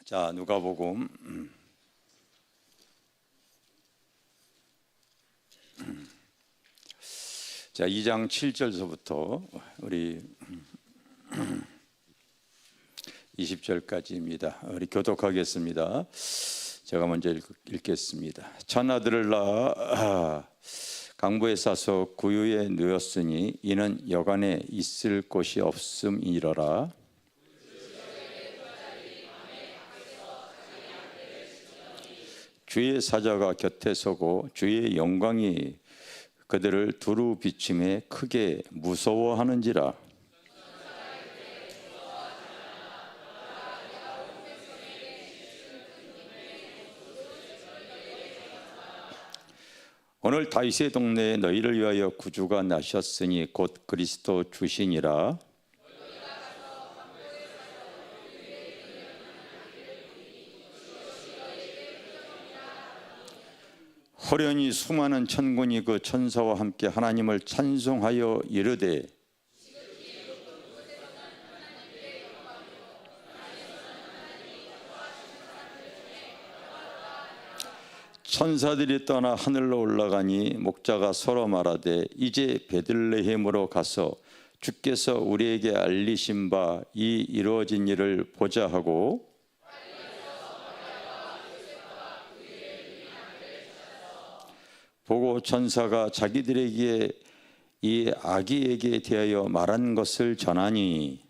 자, 누가복음 2장 7절서부터 우리 20절까지입니다. 우리 교독하겠습니다. 제가 먼저 읽겠습니다. 천하들을 낳아 강부에 싸서 구유에 누였으니 이는 여간에 있을 곳이 없음이러라. 주의 사자가 곁에 서고 주의 영광이 그들을 두루 비침에 크게 무서워하는지라. 오늘 다윗의 동네에 너희를 위하여 구주가 나셨으니 곧 그리스도 주시니라. 호련히 수많은 천군이 그 천사와 함께 하나님을 찬송하여 이르되 천사들이 떠나 하늘로 올라가니 목자가 서로 말하되 이제 베들레헴으로 가서 주께서 우리에게 알리신 바 이 이루어진 일을 보자 하고 보고 천사가 자기들에게 이 아기에게 대하여 말한 것을 전하니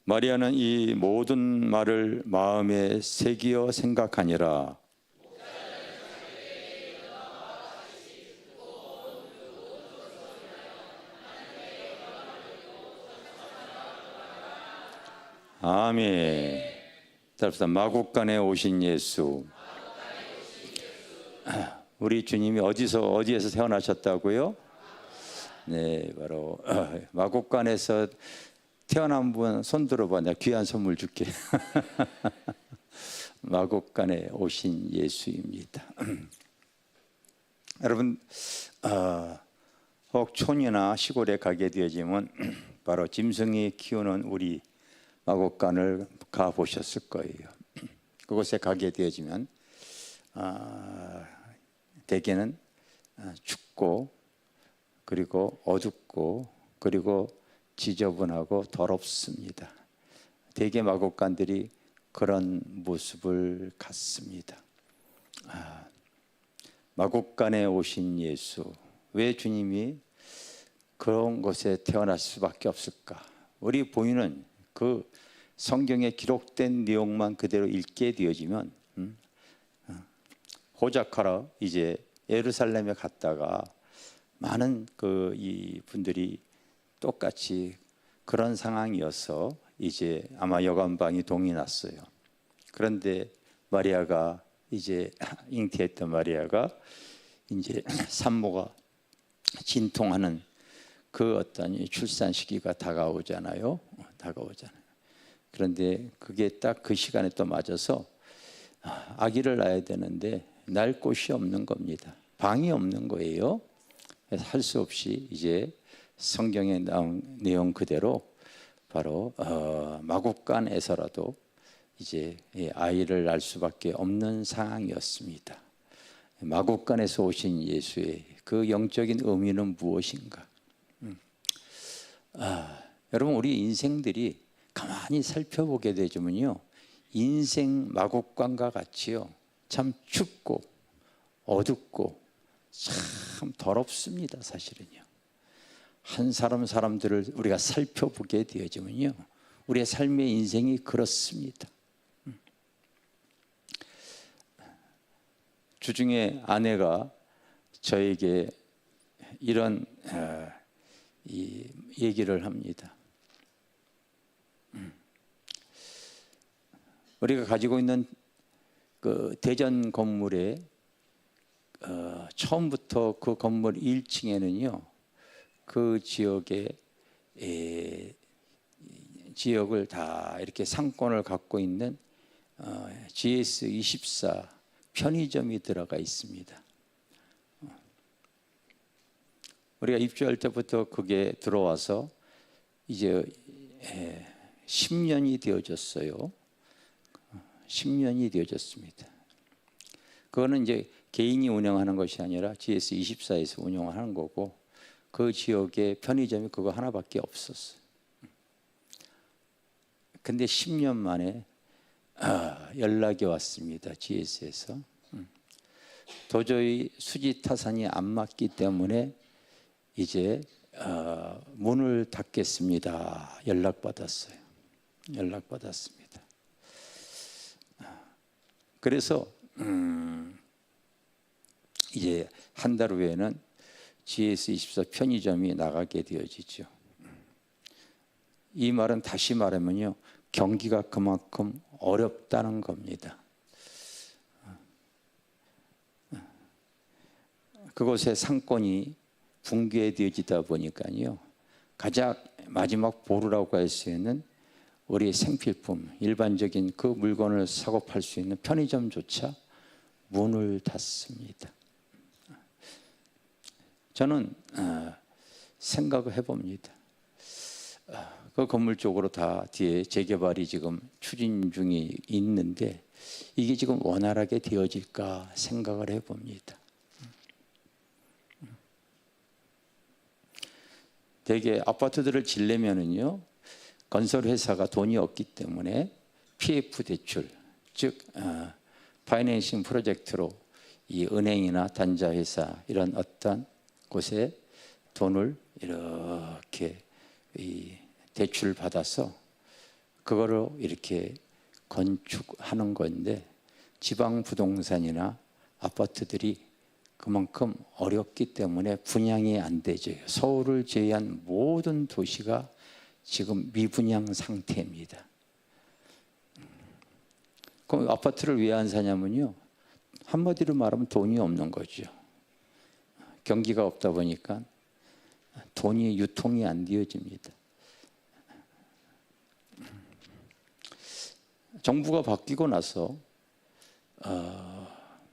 마리아는 이 모든 말을 마음에 새기어 생각하니라. 아멘. 마국간에 오신 예수. 우리 주님이 어디에서 태어나셨다고요? 네, 바로 마국간에서 태어난 분 손 들어봐. 내가 귀한 선물 줄게. 마국간에 오신 예수입니다. 여러분, 혹 촌이나 시골에 가게 되어지면 바로 짐승이 키우는 우리 마국간을 가보셨을 거예요. 그곳에 가게 되어지면 대개는 춥고 그리고 어둡고 그리고 지저분하고 더럽습니다. 대개 마국간들이 그런 모습을 갖습니다. 마국간에 오신 예수, 왜 주님이 그런 곳에 태어날 수밖에 없을까? 우리 보이는 그 성경에 기록된 내용만 그대로 읽게 되어지면 호작하러 이제 예루살렘에 갔다가 많은 이 분들이 똑같이 그런 상황이어서 이제 아마 여관방이 동이 났어요. 그런데 마리아가 이제 잉태했던 마리아가 이제 산모가 진통하는 그 어떤 출산 시기가 다가오잖아요. 그런데 그게 딱 그 시간에 또 맞아서 아기를 낳아야 되는데 낳을 곳이 없는 겁니다. 방이 없는 거예요. 그래서 할 수 없이 이제 성경에 나온 내용 그대로 바로 마국간에서라도 이제 아이를 낳을 수밖에 없는 상황이었습니다. 마국간에서 오신 예수의 그 영적인 의미는 무엇인가? 여러분, 우리 인생들이 가만히 살펴보게 되면요, 인생 마국간과 같이요, 참 춥고 어둡고 참 더럽습니다. 사실은요. 한 사람들을 우리가 살펴보게 되어지면요, 우리의 삶의 인생이 그렇습니다. 주중에 아내가 저에게 이런 이 얘기를 합니다. 우리가 가지고 있는 그 대전 건물에 처음부터 그 건물 1층에는요, 그 지역을 다 이렇게 상권을 갖고 있는 GS24 편의점이 들어가 있습니다. 우리가 입주할 때부터 그게 들어와서 이제 10년이 되어졌어요. 10년이 되어졌습니다. 그거는 이제 개인이 운영하는 것이 아니라 GS24에서 운영하는 거고, 그 지역에 편의점이 그거 하나밖에 없었어요. 근데 10년 만에 연락이 왔습니다. GS에서. 도저히 수지 타산이 안 맞기 때문에 이제 문을 닫겠습니다. 연락받았어요. 연락받았습니다. 그래서 이제 한 달 후에는 GS24 편의점이 나가게 되어지죠. 이 말은 다시 말하면요, 경기가 그만큼 어렵다는 겁니다. 그곳의 상권이 붕괴되어지다 보니까요, 가장 마지막 보루라고 할 수 있는 우리 생필품, 일반적인 그 물건을 사고 팔 수 있는 편의점조차 문을 닫습니다. 저는 생각을 해봅니다. 그 건물 쪽으로 다 뒤에 재개발이 지금 추진 중에 있는데 이게 지금 원활하게 되어질까 생각을 해봅니다. 대개 아파트들을 지려면은요, 건설회사가 돈이 없기 때문에 PF 대출, 즉 파이낸싱 프로젝트로 이 은행이나 단자회사 이런 어떤 곳에 돈을 이렇게 대출을 받아서 그거를 이렇게 건축하는 건데, 지방 부동산이나 아파트들이 그만큼 어렵기 때문에 분양이 안 되죠. 서울을 제외한 모든 도시가 지금 미분양 상태입니다. 그럼 아파트를 왜 안 사냐면요, 한마디로 말하면 돈이 없는 거죠. 경기가 없다 보니까 돈이 유통이 안 되어집니다. 정부가 바뀌고 나서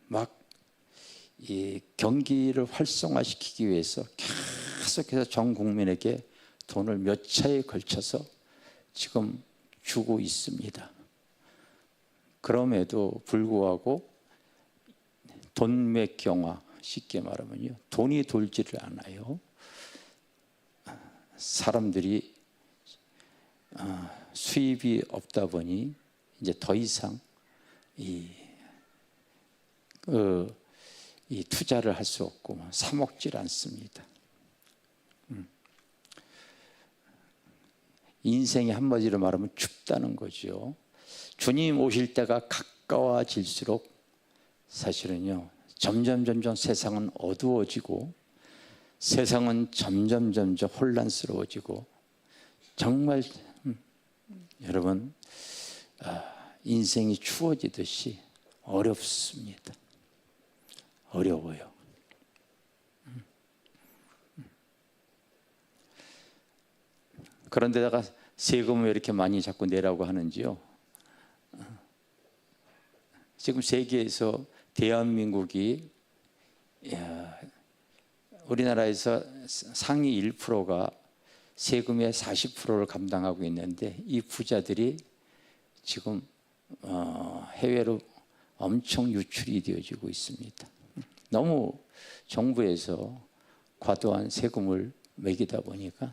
막 이 경기를 활성화시키기 위해서 계속해서 전 국민에게 돈을 몇 차에 걸쳐서 지금 주고 있습니다. 그럼에도 불구하고 돈맥 경화, 쉽게 말하면요, 돈이 돌지를 않아요. 사람들이 수입이 없다 보니 이제 더 이상 이 투자를 할 수 없고 사 먹질 않습니다. 인생이 한마디로 말하면 춥다는 거죠. 주님 오실 때가 가까워질수록 사실은요, 점점 세상은 어두워지고 세상은 점점 혼란스러워지고, 정말 여러분 인생이 추워지듯이 어렵습니다. 어려워요. 그런데다가 세금을 왜 이렇게 많이 자꾸 내라고 하는지요. 지금 세계에서 대한민국이 우리나라에서 상위 1%가 세금의 40%를 감당하고 있는데, 이 부자들이 지금 해외로 엄청 유출이 되어지고 있습니다. 너무 정부에서 과도한 세금을 매기다 보니까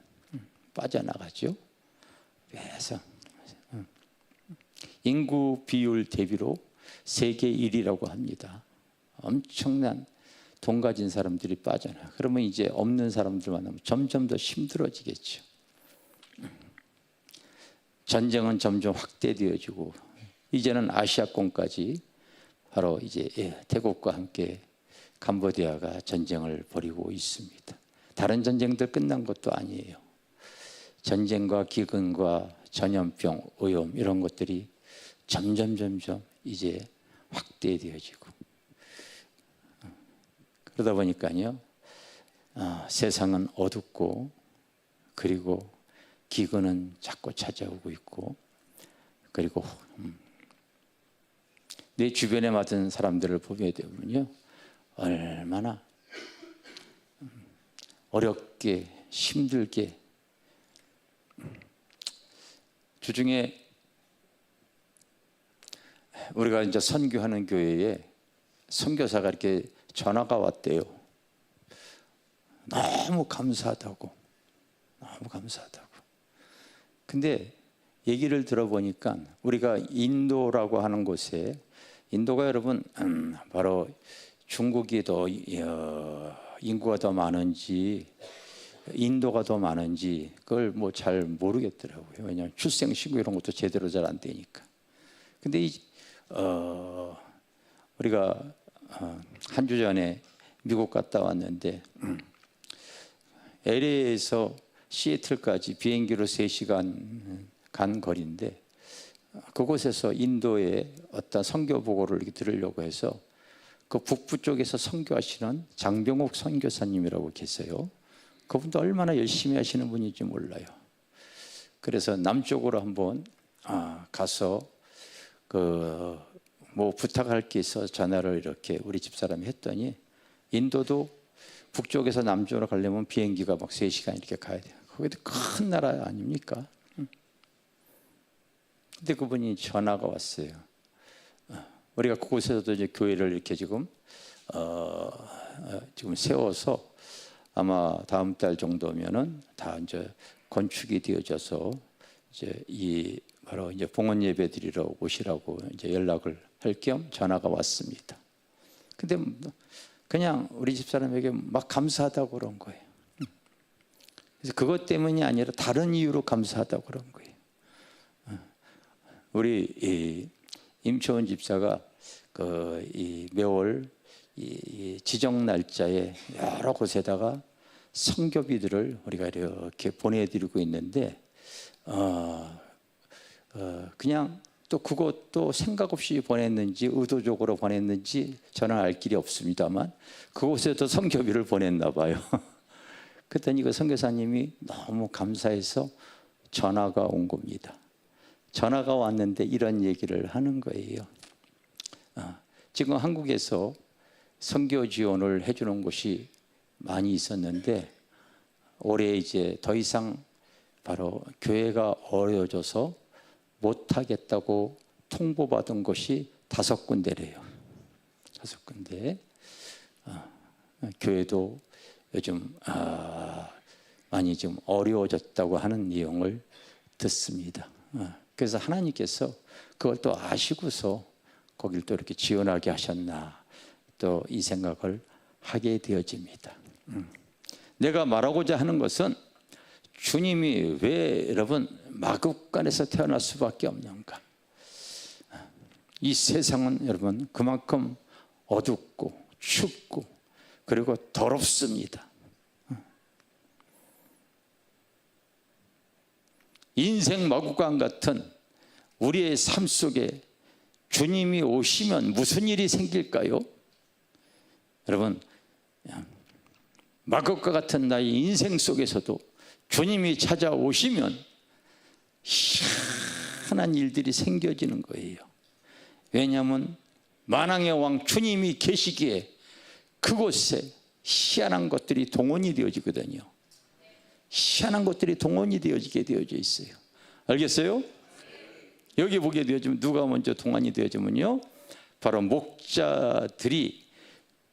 빠져나가죠. 그래서 인구 비율 대비로 세계 1위라고 합니다. 엄청난 돈 가진 사람들이 빠져나. 그러면 이제 없는 사람들 만나면 점점 더 힘들어지겠죠. 전쟁은 점점 확대되어지고, 이제는 아시아권까지 바로 이제 태국과 함께 캄보디아가 전쟁을 벌이고 있습니다. 다른 전쟁들 끝난 것도 아니에요. 전쟁과 기근과 전염병, 오염 이런 것들이 점점 이제 확대되어지고, 그러다 보니까요, 세상은 어둡고, 그리고 기근은 자꾸 찾아오고 있고, 그리고 내 주변에 맞은 사람들을 보게 되면요, 얼마나 어렵게 힘들게 주중에 우리가 이제 선교하는 교회에 선교사가 이렇게 전화가 왔대요. 너무 감사하다고. 근데 얘기를 들어보니까 우리가 인도라고 하는 곳에, 인도가 여러분 바로 중국이 더 인구가 더 많은지 인도가 더 많은지 그걸 뭐 잘 모르겠더라고요. 왜냐하면 출생신고 이런 것도 제대로 잘 안 되니까. 근데 우리가 한 주 전에 미국 갔다 왔는데 LA에서 시애틀까지 비행기로 3시간 간 거리인데, 그곳에서 인도의 어떤 선교 보고를 이렇게 들으려고 해서 그 북부 쪽에서 선교하시는 장병옥 선교사님이라고 계세요. 그분도 얼마나 열심히 하시는 분인지 몰라요. 그래서 남쪽으로 한번 가서 뭐 부탁할 게 있어 전화를 이렇게 우리 집사람이 했더니, 인도도 북쪽에서 남쪽으로 가려면 비행기가 막 3시간 이렇게 가야 돼요. 거기도 큰 나라 아닙니까? 근데 그분이 전화가 왔어요. 우리가 그곳에서도 이제 교회를 이렇게 지금 세워서 아마 다음 달 정도면은 다 이제 건축이 되어져서 이제 바로 이제 봉헌 예배 드리러 오시라고 이제 연락을 할 겸 전화가 왔습니다. 근데 그냥 우리 집사람에게 막 감사하다고 그런 거예요. 그래서 그것 때문이 아니라 다른 이유로 감사하다고 그런 거예요. 우리 임초원 집사가 이 매월 이 지정 날짜에 여러 곳에다가 선교비들을 우리가 이렇게 보내드리고 있는데, 그냥 또 그것도 생각 없이 보냈는지 의도적으로 보냈는지 저는 알 길이 없습니다만 그곳에도 선교비를 보냈나 봐요. 그랬더니 그 선교사님이 너무 감사해서 전화가 온 겁니다. 전화가 왔는데 이런 얘기를 하는 거예요. 지금 한국에서 선교 지원을 해주는 곳이 많이 있었는데, 올해 이제 더 이상 바로 교회가 어려워져서 못하겠다고 통보받은 곳이 5군데래요. 5군데. 교회도 요즘 많이 좀 어려워졌다고 하는 내용을 듣습니다. 그래서 하나님께서 그걸 또 아시고서 거길 또 이렇게 지원하게 하셨나, 또 이 생각을 하게 되어집니다. 내가 말하고자 하는 것은, 주님이 왜 여러분 마국간에서 태어날 수밖에 없는가? 이 세상은 여러분 그만큼 어둡고 춥고 그리고 더럽습니다. 인생 마국간 같은 우리의 삶 속에 주님이 오시면 무슨 일이 생길까요? 여러분, 마국과 같은 나의 인생 속에서도 주님이 찾아오시면 희한한 일들이 생겨지는 거예요. 왜냐하면 만왕의 왕 주님이 계시기에 그곳에 희한한 것들이 동원이 되어지거든요. 희한한 것들이 동원이 되어지게 되어져 있어요. 알겠어요? 여기 보게 되어지면 누가 먼저 동원이 되어지면요, 바로 목자들이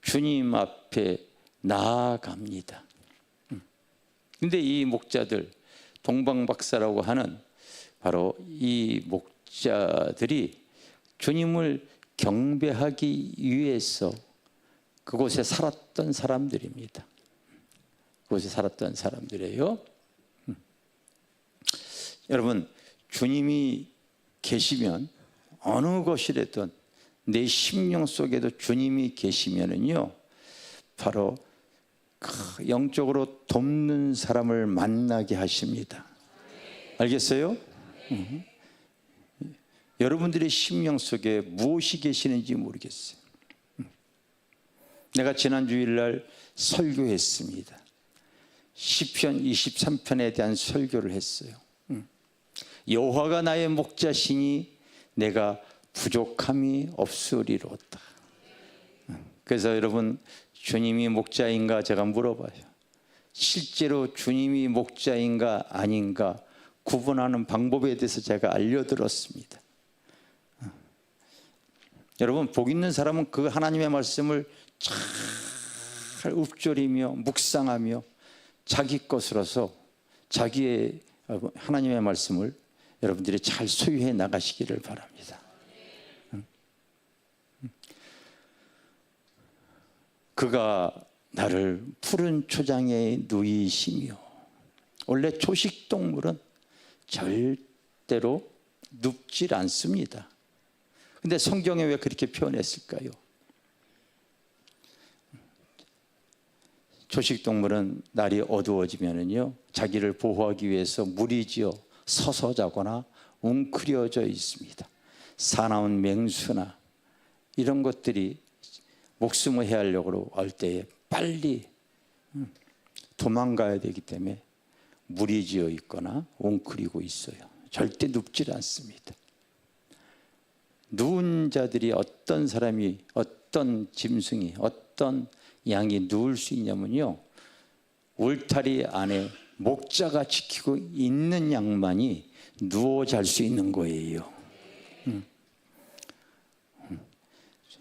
주님 앞에 나아갑니다. 근데 이 목자들, 동방박사라고 하는 바로 이 목자들이 주님을 경배하기 위해서 그곳에 살았던 사람들입니다. 그곳에 살았던 사람들이에요. 여러분, 주님이 계시면 어느 것이라든 내 심령 속에도 주님이 계시면은요, 바로 영적으로 돕는 사람을 만나게 하십니다. 알겠어요? 여러분들의 심령 속에 무엇이 계시는지 모르겠어요. 내가 지난 주일날 설교했습니다. 시편 23편에 대한 설교를 했어요. 여호와가 나의 목자시니 내가 부족함이 없으리로다. 그래서 여러분, 주님이 목자인가 제가 물어봐요. 실제로 주님이 목자인가 아닌가 구분하는 방법에 대해서 제가 알려드렸습니다. 여러분, 복 있는 사람은 그 하나님의 말씀을 잘 읊조리며 묵상하며 자기 것으로서 자기의 하나님의 말씀을 여러분들이 잘 소유해 나가시기를 바랍니다. 그가 나를 푸른 초장에 누이시며. 원래 초식동물은 절대로 눕질 않습니다. 근데 성경에 왜 그렇게 표현했을까요? 초식동물은 날이 어두워지면은요, 자기를 보호하기 위해서 무리지어 서서 자거나 웅크려져 있습니다. 사나운 맹수나 이런 것들이 목숨을 해하려고 할 때에 빨리 도망가야 되기 때문에 무리지어 있거나 웅크리고 있어요. 절대 눕질 않습니다. 누운 자들이 어떤 사람이, 어떤 짐승이, 어떤 양이 누울 수 있냐면요, 울타리 안에 목자가 지키고 있는 양만이 누워 잘 수 있는 거예요.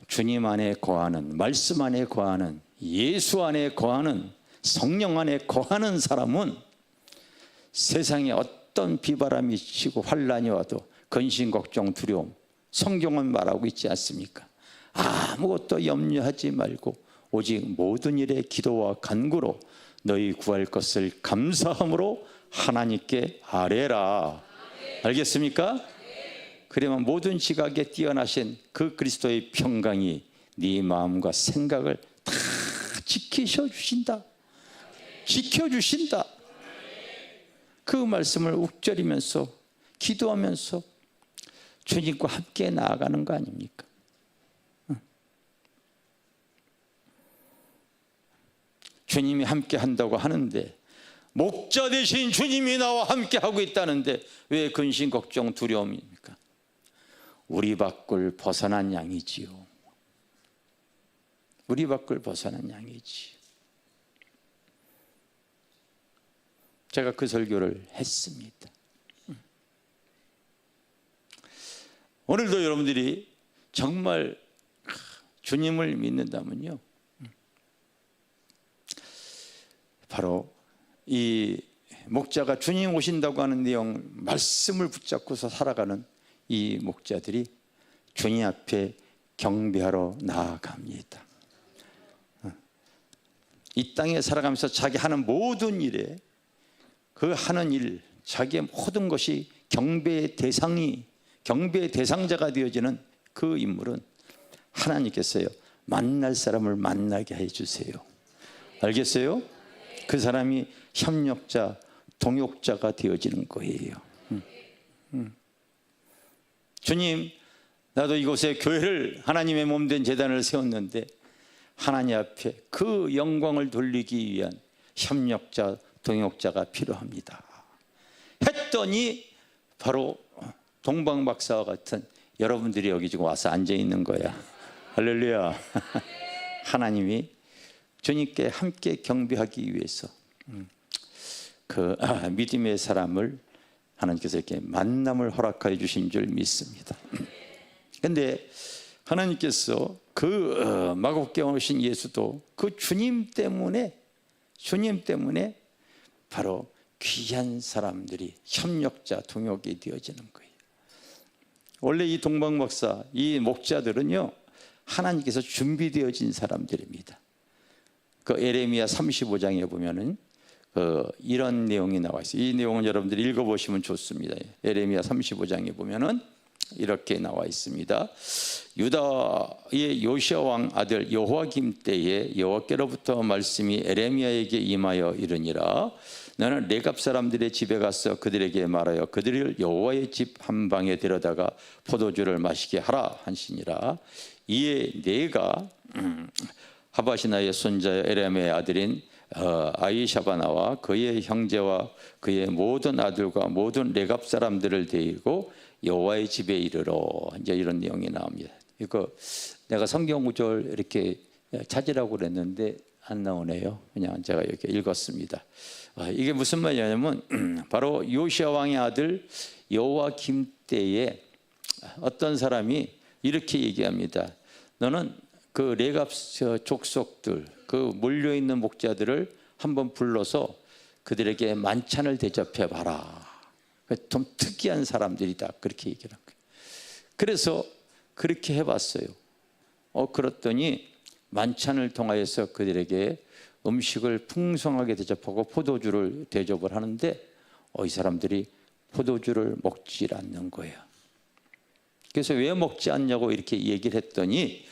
주님 안에 거하는, 말씀 안에 거하는, 예수 안에 거하는, 성령 안에 거하는 사람은 세상에 어떤 비바람이 치고 환란이 와도 근심, 걱정, 두려움, 성경은 말하고 있지 않습니까? 아무것도 염려하지 말고 오직 모든 일에 기도와 간구로 너희 구할 것을 감사함으로 하나님께 아뢰라. 알겠습니까? 그러면 모든 지각에 뛰어나신 그 그리스도의 평강이 네 마음과 생각을 다 지키셔 주신다. 지켜주신다. 그 말씀을 욱절이면서 기도하면서 주님과 함께 나아가는 거 아닙니까? 주님이 함께 한다고 하는데, 목자 되신 주님이 나와 함께 하고 있다는데 왜 근심, 걱정, 두려움입니까? 우리 밖을 벗어난 양이지요. 우리 밖을 벗어난 양이지. 제가 그 설교를 했습니다. 오늘도 여러분들이 정말 주님을 믿는다면요, 바로 이 목자가 주님 오신다고 하는 내용, 말씀을 붙잡고서 살아가는 이 목자들이 주님 앞에 경배하러 나아갑니다. 이 땅에 살아가면서 자기 하는 모든 일에, 그 하는 일, 자기의 모든 것이 경배의 대상이, 경배의 대상자가 되어지는 그 인물은 하나님께서요, 만날 사람을 만나게 해주세요. 알겠어요? 그 사람이 협력자, 동역자가 되어지는 거예요. 주님, 나도 이곳에 교회를, 하나님의 몸된 제단을 세웠는데 하나님 앞에 그 영광을 돌리기 위한 협력자, 동역자가 필요합니다 했더니 바로 동방박사와 같은 여러분들이 여기 지금 와서 앉아 있는 거야. 할렐루야. 하나님이 주님께 함께 경배하기 위해서 그 믿음의 사람을 하나님께서 이렇게 만남을 허락해 주신 줄 믿습니다. 그런데 하나님께서 그 마곡에 오신 예수도 그 주님 때문에 바로 귀한 사람들이 협력자, 동역이 되어지는 거예요. 원래 이 동방박사, 이 목자들은요, 하나님께서 준비되어진 사람들입니다. 그 에레미야 35장에 보면은 이런 내용이 나와 있어요. 이 내용은 여러분들이 읽어보시면 좋습니다. 에레미야 35장에 보면은 이렇게 나와 있습니다. 유다의 요시야 왕 아들 여호와김 때에 여호와께로부터 말씀이 에레미야에게 임하여 이르니라. 너는 레갑 사람들의 집에 가서 그들에게 말하여 그들을 여호와의 집 한 방에 데려다가 포도주를 마시게 하라 하시니라. 이에 내가 하바시나의 손자여 에레미야의 아들인 아이샤바나와 그의 형제와 그의 모든 아들과 모든 레갑 사람들을 데리고 여호와의 집에 이르러, 이제 이런 내용이 나옵니다. 이거 내가 성경 구절 이렇게 찾으라고 그랬는데 안 나오네요. 그냥 제가 이렇게 읽었습니다. 이게 무슨 말이냐면 바로 요시야 왕의 아들 여호와김 때에 어떤 사람이 이렇게 얘기합니다. 너는 그 레갑 족속들, 그 몰려 있는 목자들을 한번 불러서 그들에게 만찬을 대접해 봐라. 좀 특이한 사람들이다, 그렇게 얘기를 한 거예요. 그래서 그렇게 해봤어요. 그랬더니 만찬을 통하여서 그들에게 음식을 풍성하게 대접하고 포도주를 대접을 하는데 이 사람들이 포도주를 먹지 않는 거예요. 그래서 왜 먹지 않냐고 이렇게 얘기를 했더니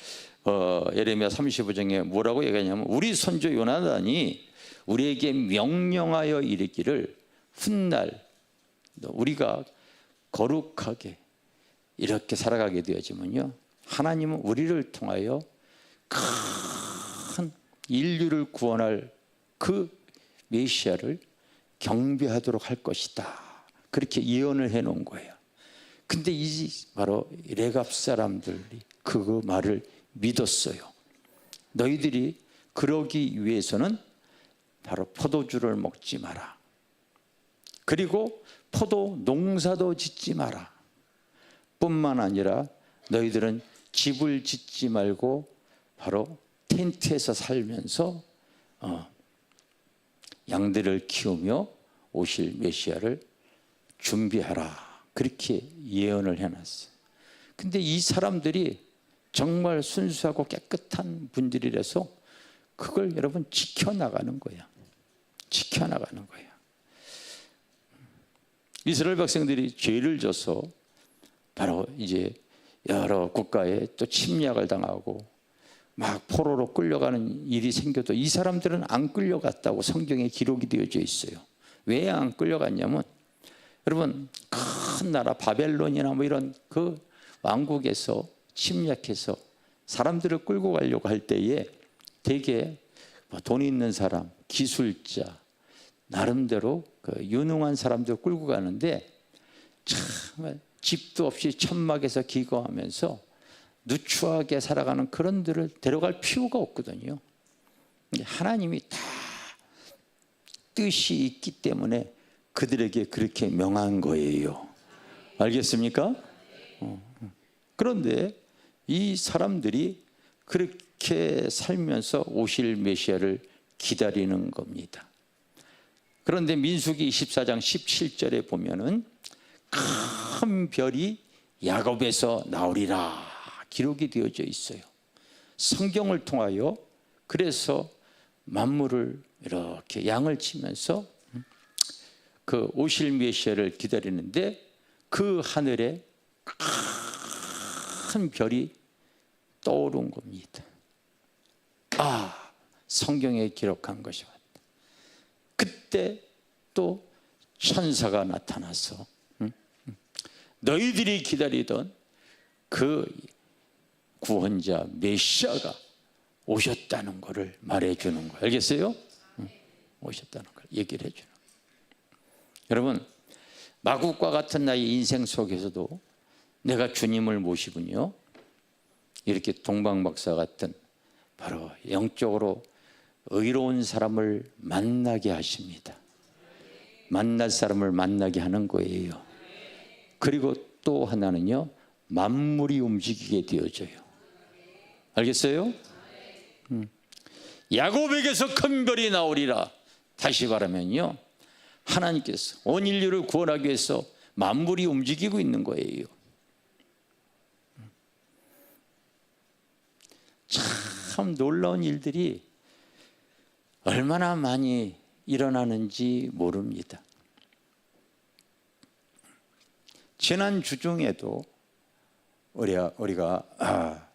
예레미야 35장에 뭐라고 얘기하냐면 우리 선조 요나단이 우리에게 명령하여 이르기를 훗날 우리가 거룩하게 이렇게 살아가게 되어지면요, 하나님은 우리를 통하여 큰 인류를 구원할 그 메시아를 경배하도록 할 것이다, 그렇게 예언을 해 놓은 거예요. 근데 이 바로 레갑 사람들이 그 말을 믿었어요. 너희들이 그러기 위해서는 바로 포도주를 먹지 마라, 그리고 포도 농사도 짓지 마라, 뿐만 아니라 너희들은 집을 짓지 말고 바로 텐트에서 살면서 양들을 키우며 오실 메시아를 준비하라, 그렇게 예언을 해놨어요. 근데 이 사람들이 정말 순수하고 깨끗한 분들이라서 그걸 여러분 지켜나가는 거예요. 지켜나가는 거예요. 이스라엘 백성들이 죄를 져서 바로 이제 여러 국가에 또 침략을 당하고 막 포로로 끌려가는 일이 생겨도 이 사람들은 안 끌려갔다고 성경에 기록이 되어져 있어요. 왜 안 끌려갔냐면 여러분, 큰 나라 바벨론이나 뭐 이런 그 왕국에서 침략해서 사람들을 끌고 가려고 할 때에 되게 돈 있는 사람, 기술자, 나름대로 그 유능한 사람들 끌고 가는데 정말 집도 없이 천막에서 기거하면서 누추하게 살아가는 그런들을 데려갈 필요가 없거든요. 하나님이 다 뜻이 있기 때문에 그들에게 그렇게 명한 거예요. 알겠습니까? 그런데 이 사람들이 그렇게 살면서 오실 메시아를 기다리는 겁니다. 그런데 민수기 24장 17절에 보면은 큰 별이 야곱에서 나오리라 기록이 되어져 있어요. 성경을 통하여 그래서 만물을 이렇게 양을 치면서 그 오실 메시아를 기다리는데 그 하늘에 큰 별이 떠오른 겁니다. 성경에 기록한 것이 맞다. 그때 또 천사가 나타나서 너희들이 기다리던 그 구원자 메시아가 오셨다는 것을 말해주는 거예요. 알겠어요? 오셨다는 걸 얘기를 해주는 거예요. 여러분, 마국과 같은 나의 인생 속에서도 내가 주님을 모시군요, 이렇게 동방박사 같은 바로 영적으로 의로운 사람을 만나게 하십니다. 만날 사람을 만나게 하는 거예요. 그리고 또 하나는요, 만물이 움직이게 되어져요. 알겠어요? 야곱에게서 큰 별이 나오리라. 다시 말하면요, 하나님께서 온 인류를 구원하기 위해서 만물이 움직이고 있는 거예요. 참 놀라운 일들이 얼마나 많이 일어나는지 모릅니다. 지난 주중에도 우리가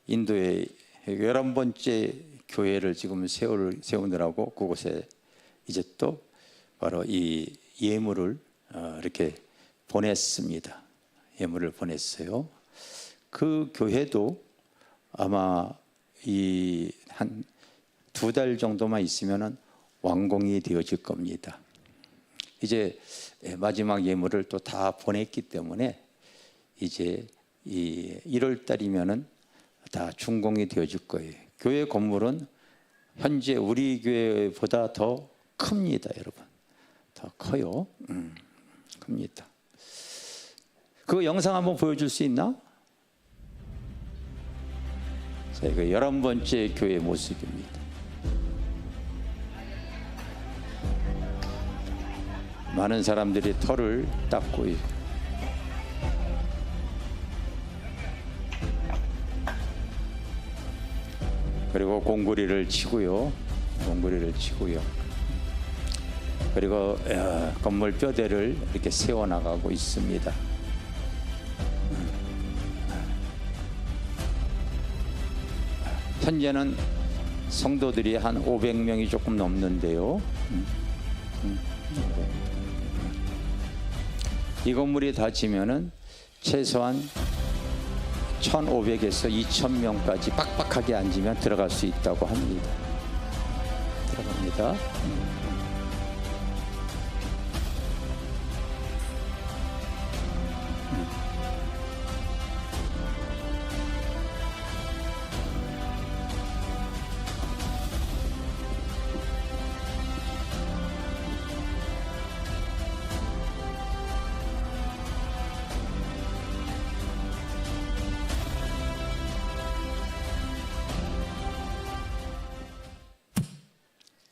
인도의 11번째 교회를 지금 세우느라고 그곳에 이제 또 바로 이 예물을 이렇게 보냈습니다. 예물을 보냈어요. 그 교회도 아마 이 한 2달 정도만 있으면은 완공이 되어질 겁니다. 이제 마지막 예물을 또 다 보냈기 때문에 이제 이 1월 달이면은 다 준공이 되어질 거예요. 교회 건물은 현재 우리 교회보다 더 큽니다, 여러분. 더 커요. 큽니다. 그 영상 한번 보여줄 수 있나? 자, 이거 11번째 교회 모습입니다. 많은 사람들이 털을 닦고 있고, 그리고 공구리를 치고요. 공구리를 치고요. 그리고 건물 뼈대를 이렇게 세워나가고 있습니다. 현재는 성도들이 한 500명이 조금 넘는데요. 이 건물이 다 지면은 최소한 1,500에서 2,000명까지 빡빡하게 앉으면 들어갈 수 있다고 합니다. 들어갑니다.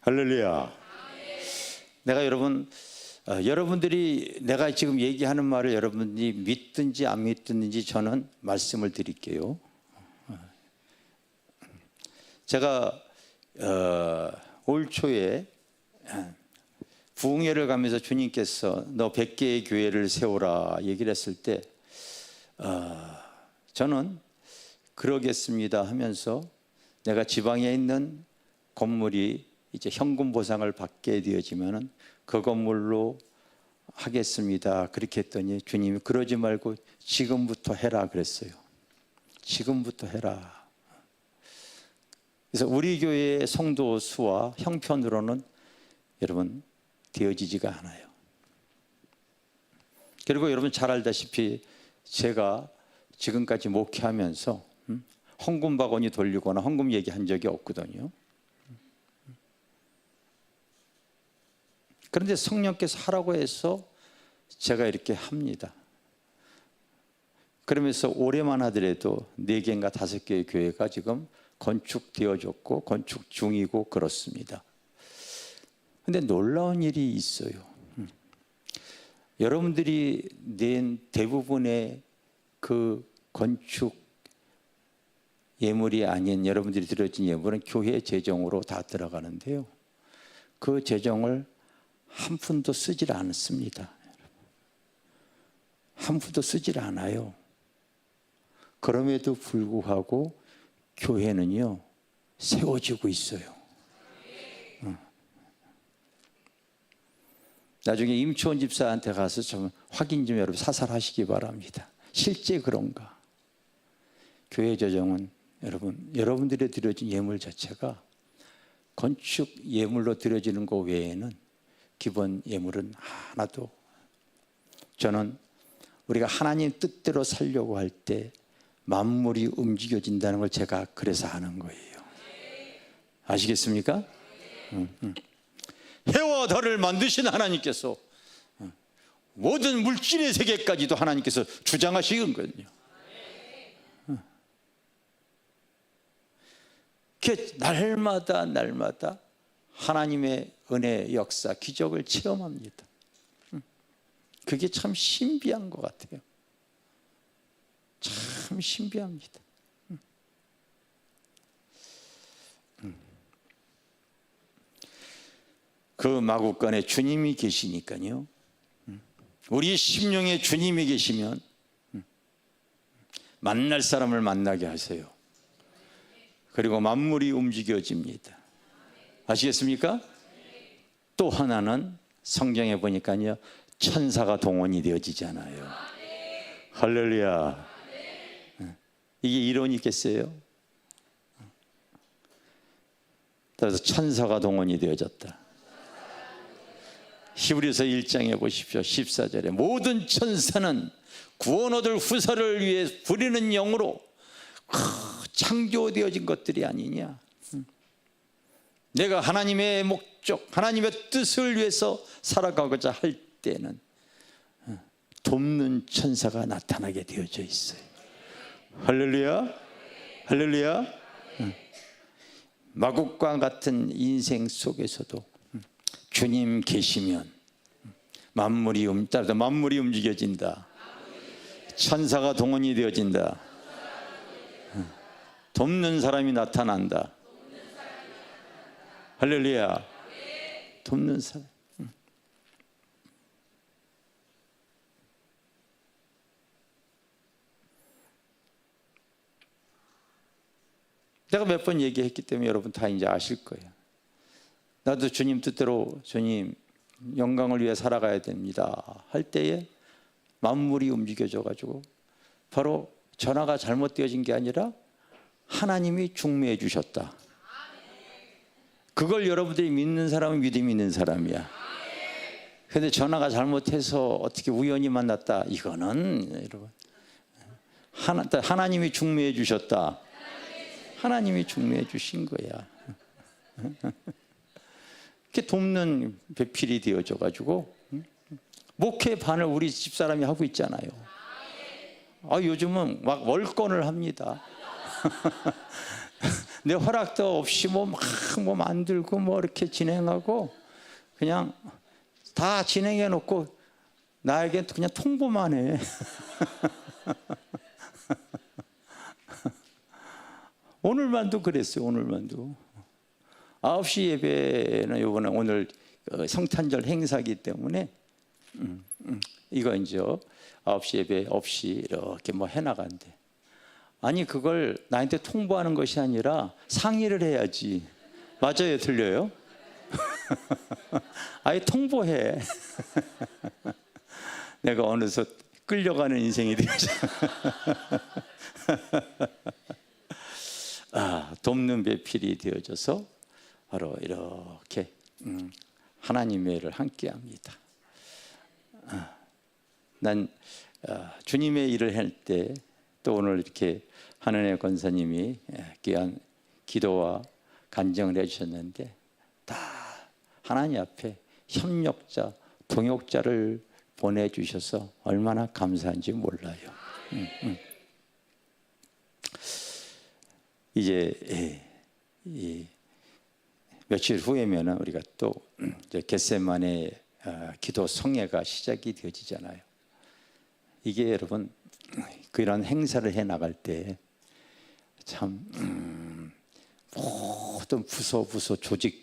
할렐루야. 내가 여러분들이 내가 지금 얘기하는 말을 여러분들이 믿든지 안 믿든지 저는 말씀을 드릴게요. 제가 올 초에 부흥회를 가면서 주님께서 너 100개의 교회를 세우라 얘기를 했을 때 저는 그러겠습니다 하면서 내가 지방에 있는 건물이 이제 현금 보상을 받게 되어지면은 그 건물로 하겠습니다. 그렇게 했더니 주님이 그러지 말고 지금부터 해라 그랬어요. 지금부터 해라. 그래서 우리 교회의 성도 수와 형편으로는 여러분 되어지지가 않아요. 그리고 여러분 잘 알다시피 제가 지금까지 목회하면서 헌금 바구니 돌리거나 헌금 얘기한 적이 없거든요. 그런데 성령께서 하라고 해서 제가 이렇게 합니다. 그러면서 올해만 하더라도 4개인가 5개의 교회가 지금 건축되어졌고 건축 중이고 그렇습니다. 그런데 놀라운 일이 있어요. 여러분들이 낸 대부분의 그 건축 예물이 아닌 여러분들이 들어진 예물은 교회 재정으로 다 들어가는데요. 그 재정을 한 푼도 쓰질 않습니다. 한 푼도 쓰질 않아요. 그럼에도 불구하고 교회는요 세워지고 있어요. 나중에 임초원 집사한테 가서 좀 확인 좀 여러분 사살하시기 바랍니다. 실제 그런가? 교회 재정은 여러분들이 드려진 예물 자체가 건축 예물로 드려지는 것 외에는 기본 예물은 하나도. 저는 우리가 하나님 뜻대로 살려고 할 때 만물이 움직여진다는 걸 제가 그래서 아는 거예요. 아시겠습니까? 해와 달을 만드신 하나님께서 모든 물질의 세계까지도 하나님께서 주장하시는 거거든요. 날마다 하나님의 은혜, 역사, 기적을 체험합니다. 그게 참 신비한 것 같아요. 참 신비합니다. 그 마구간에 주님이 계시니까요. 우리 심령에 주님이 계시면 만날 사람을 만나게 하세요. 그리고 만물이 움직여집니다. 아시겠습니까? 또 하나는 성경에 보니까요 천사가 동원이 되어지잖아요. 할렐루야. 이게 이론이 있겠어요? 그래서 천사가 동원이 되어졌다. 히브리서 1장에 보십시오. 14절에 모든 천사는 구원 얻을 후사를 위해 부리는 영으로 창조되어진 것들이 아니냐. 내가 하나님의 목적, 하나님의 뜻을 위해서 살아가고자 할 때는 돕는 천사가 나타나게 되어져 있어요. 할렐루야, 할렐루야. 마국과 같은 인생 속에서도 주님 계시면 만물이 움직여진다. 천사가 동원이 되어진다. 돕는 사람이 나타난다. 할렐루야. 돕는 사람. 내가 몇 번 얘기했기 때문에 여러분 다 이제 아실 거예요. 나도 주님 뜻대로 주님 영광을 위해 살아가야 됩니다 할 때에 만물이 움직여져 가지고 바로 전화가 잘못되어진 게 아니라 하나님이 중매해 주셨다. 그걸 여러분들이 믿는 사람은 믿음이 있는 사람이야. 그런데 전화가 잘못해서 어떻게 우연히 만났다, 이거는 여러분 하나님이 중매해 주셨다. 하나님이 중매해 주신 거야. 이렇게 돕는 배필이 되어져 가지고 목회 반을 우리 집사람이 하고 있잖아요. 요즘은 막 월권을 합니다. 내 허락도 없이 막 만들고 이렇게 진행하고 그냥 다 진행해 놓고 나에게 그냥 통보만 해. 오늘만도 그랬어요. 오늘만도 9시 예배는 이번에 오늘 성탄절 행사이기 때문에 이거 이제 9시 예배 없이 이렇게 해나간대. 아니 그걸 나한테 통보하는 것이 아니라 상의를 해야지. 맞아요, 틀려요? 아예 통보해. 내가 어느덧 끌려가는 인생이 되죠. 돕는 배필이 되어져서 바로 이렇게 하나님의 일을 함께합니다. 난 주님의 일을 할 때 또 오늘 이렇게 한은혜 권사님이 귀한 기도와 간증을 해주셨는데 다 하나님 앞에 협력자, 동역자를 보내주셔서 얼마나 감사한지 몰라요. 이제 며칠 후에면 우리가 또 겟세마네 기도 성회가 시작이 되어지잖아요. 이게 여러분 그런 행사를 해 나갈 때 참 모든 부서 조직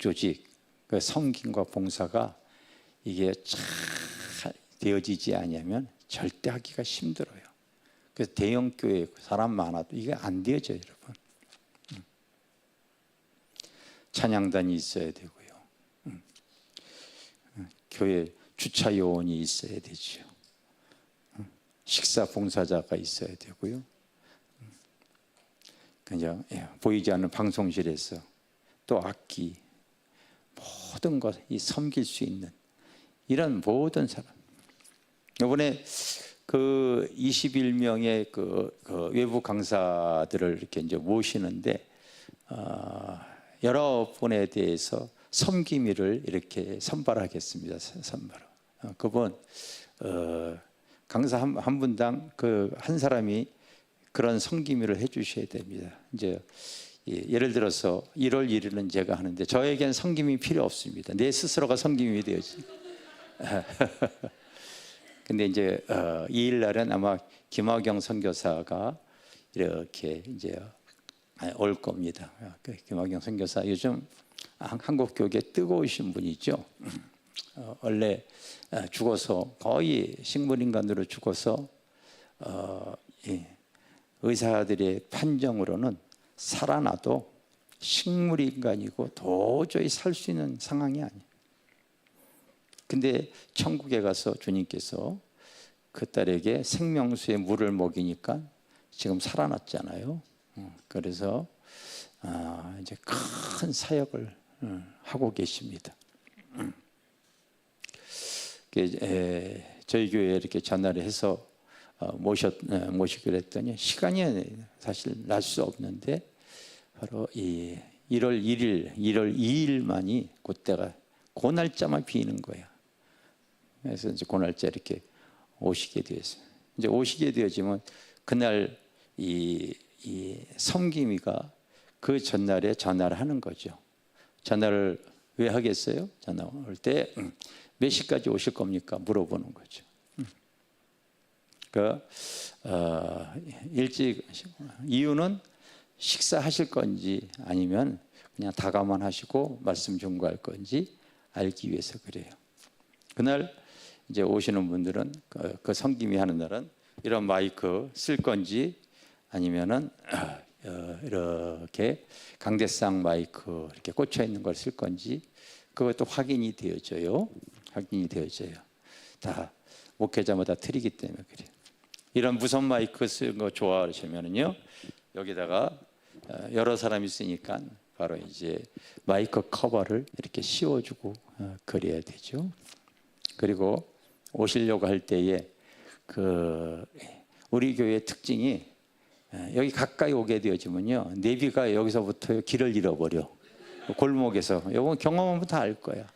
그 섬김과 봉사가 이게 잘 되어지지 않으면 절대 하기가 힘들어요. 그래서 대형 교회 사람 많아도 이게 안 되어져요, 여러분. 찬양단이 있어야 되고요. 교회 주차 요원이 있어야 되죠. 식사 봉사자가 있어야 되고요. 그냥 보이지 않는 방송실에서 또 악기 모든 것이 섬길 수 있는 이런 모든 사람. 이번에 그 21명의 그 외부 강사들을 이렇게 이제 모시는데 여러 분에 대해서 섬김일을 이렇게 선발하겠습니다. 선발. 그분 강사 한 분당 그 한 사람이 그런 섬김일을 해주셔야 됩니다. 이제 예를 들어서 1월 1일은 제가 하는데 저에겐 섬김이 필요 없습니다. 내 스스로가 섬김이 되어지. 근데 이제 2일 날은 아마 김학영 선교사가 이렇게 이제 올 겁니다. 김학영 선교사 요즘 한국 교계 뜨거우신 분이죠. 원래 죽어서 거의 식물인간으로 죽어서 의사들의 판정으로는 살아나도 식물인간이고 도저히 살 수 있는 상황이 아니에요. 근데 천국에 가서 주님께서 그 딸에게 생명수의 물을 먹이니까 지금 살아났잖아요. 그래서 이제 큰 사역을 하고 계십니다. 저희 교회에 이렇게 전화를 해서 모시기로 했더니 시간이 사실 날 수 없는데 바로 이 1월 1일, 1월 2일만이 그때가 그 날짜만 비는 거야. 그래서 이제 그 날짜 이렇게 오시게 되었어요. 이제 오시게 되어지면 그날 이 섬김이가 그 전날에 전화를 하는 거죠. 전화를 왜 하겠어요? 전화 올 때 몇 시까지 오실 겁니까? 물어보는 거죠. 일찍 이유는 식사하실 건지 아니면 그냥 다가만 하시고 말씀 전구할 건지 알기 위해서 그래요. 그날 이제 오시는 분들은 그 섬김이 하는 날은 이런 마이크 쓸 건지 아니면은 이렇게 강대상 마이크 이렇게 꽂혀 있는 걸 쓸 건지 그것도 확인이 되어져요. 확인이 되어져요. 다 목회자마다 틀리기 때문에 그래요. 이런 무선 마이크 쓰는 거 좋아하시면은요, 여기다가 여러 사람이 있으니까 바로 이제 마이크 커버를 이렇게 씌워주고 그래야 되죠. 그리고 오시려고 할 때에 우리 교회의 특징이 여기 가까이 오게 되어지면요, 내비가 여기서부터 길을 잃어버려. 골목에서. 이건 경험하면 다 알 거야.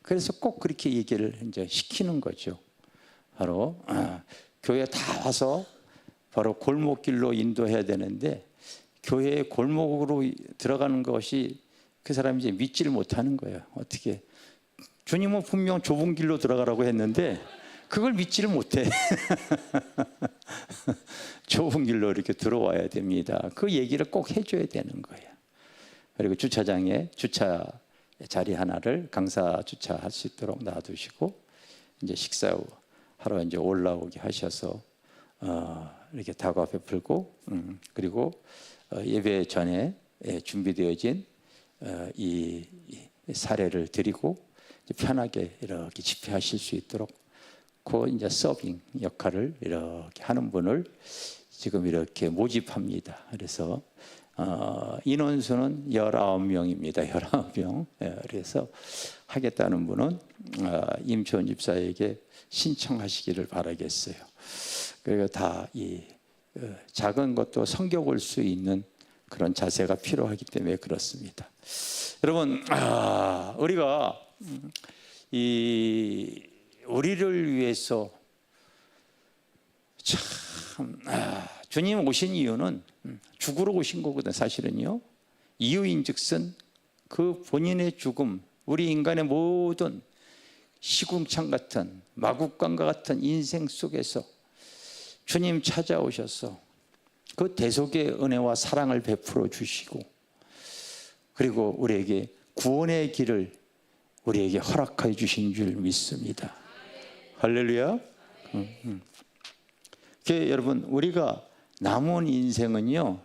그래서 꼭 그렇게 얘기를 이제 시키는 거죠. 바로 교회 다 와서 바로 골목길로 인도해야 되는데 교회의 골목으로 들어가는 것이 그 사람이 이제 믿지를 못하는 거예요. 어떻게? 주님은 분명 좁은 길로 들어가라고 했는데 그걸 믿지를 못해. 좁은 길로 이렇게 들어와야 됩니다. 그 얘기를 꼭 해줘야 되는 거예요. 그리고 주차장에 주차 자리 하나를 강사 주차할 수 있도록 놔두시고 이제 식사하러 이제 올라오게 하셔서 이렇게 다과 베풀고 그리고 예배 전에 준비되어진 이 사례를 드리고 편하게 이렇게 집회하실 수 있도록 그 이제 서빙 역할을 이렇게 하는 분을 지금 이렇게 모집합니다. 그래서 인원수는 19명입니다. 19명. 그래서 하겠다는 분은 임초원 집사에게 신청하시기를 바라겠어요. 그리고 다 이 작은 것도 성격 올 수 있는 그런 자세가 필요하기 때문에 그렇습니다. 여러분, 우리가 우리를 위해서 참 주님 오신 이유는 죽으러 오신 거거든. 사실은요, 이유인즉슨 그 본인의 죽음, 우리 인간의 모든 시궁창 같은 마국간과 같은 인생 속에서 주님 찾아오셔서 그 대속의 은혜와 사랑을 베풀어 주시고 그리고 우리에게 구원의 길을 우리에게 허락해 주신 줄 믿습니다. 할렐루야. 여러분, 우리가 남은 인생은요,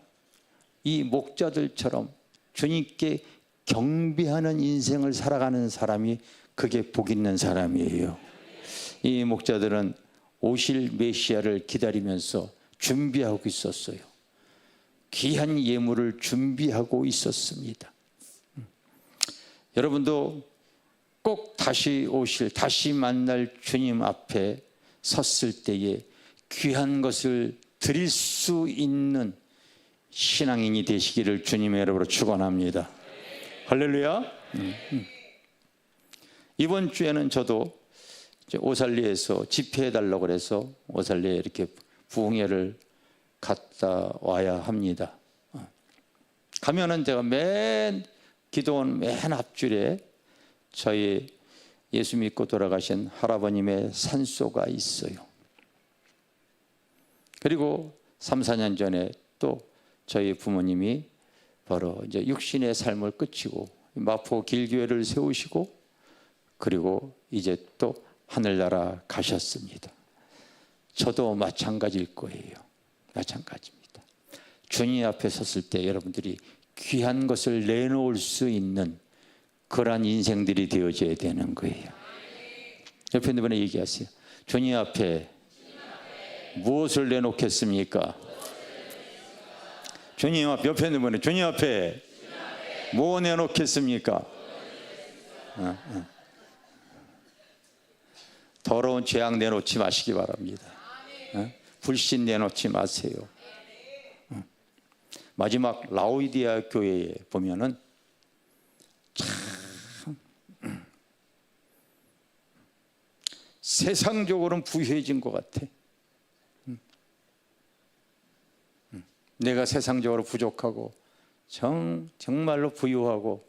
이 목자들처럼 주님께 경배하는 인생을 살아가는 사람이 그게 복 있는 사람이에요. 이 목자들은 오실 메시아를 기다리면서 준비하고 있었어요. 귀한 예물을 준비하고 있었습니다. 여러분도 꼭 다시 오실, 다시 만날 주님 앞에 섰을 때에 귀한 것을 드릴 수 있는 신앙인이 되시기를 주님의 이름으로 축원합니다. 할렐루야. 이번 주에는 저도 오살리에서 집회해달라고 그래서 오살리에 이렇게 부흥회를 갔다 와야 합니다. 가면은 제가 기도원 맨 앞줄에 저희 예수 믿고 돌아가신 할아버님의 산소가 있어요. 그리고 3, 4년 전에 또 저희 부모님이 바로 이제 육신의 삶을 끝이고 마포 길교회를 세우시고 그리고 이제 또 하늘나라 가셨습니다. 저도 마찬가지일 거예요. 마찬가지입니다. 주님 앞에 섰을 때 여러분들이 귀한 것을 내놓을 수 있는 그러한 인생들이 되어져야 되는 거예요. 옆에 있는 분에 얘기하세요. 주님 앞에 무엇을 내놓겠습니까? 주님 앞에, 옆에 있는 분에 주님 앞에 뭐 내놓겠습니까? 더러운 죄악 내놓지 마시기 바랍니다. 불신 내놓지 마세요. 마지막 라오디게아 교회에 보면은 참 세상적으로는 부유해진 것 같아. 내가 세상적으로 부족하고 정말로 부유하고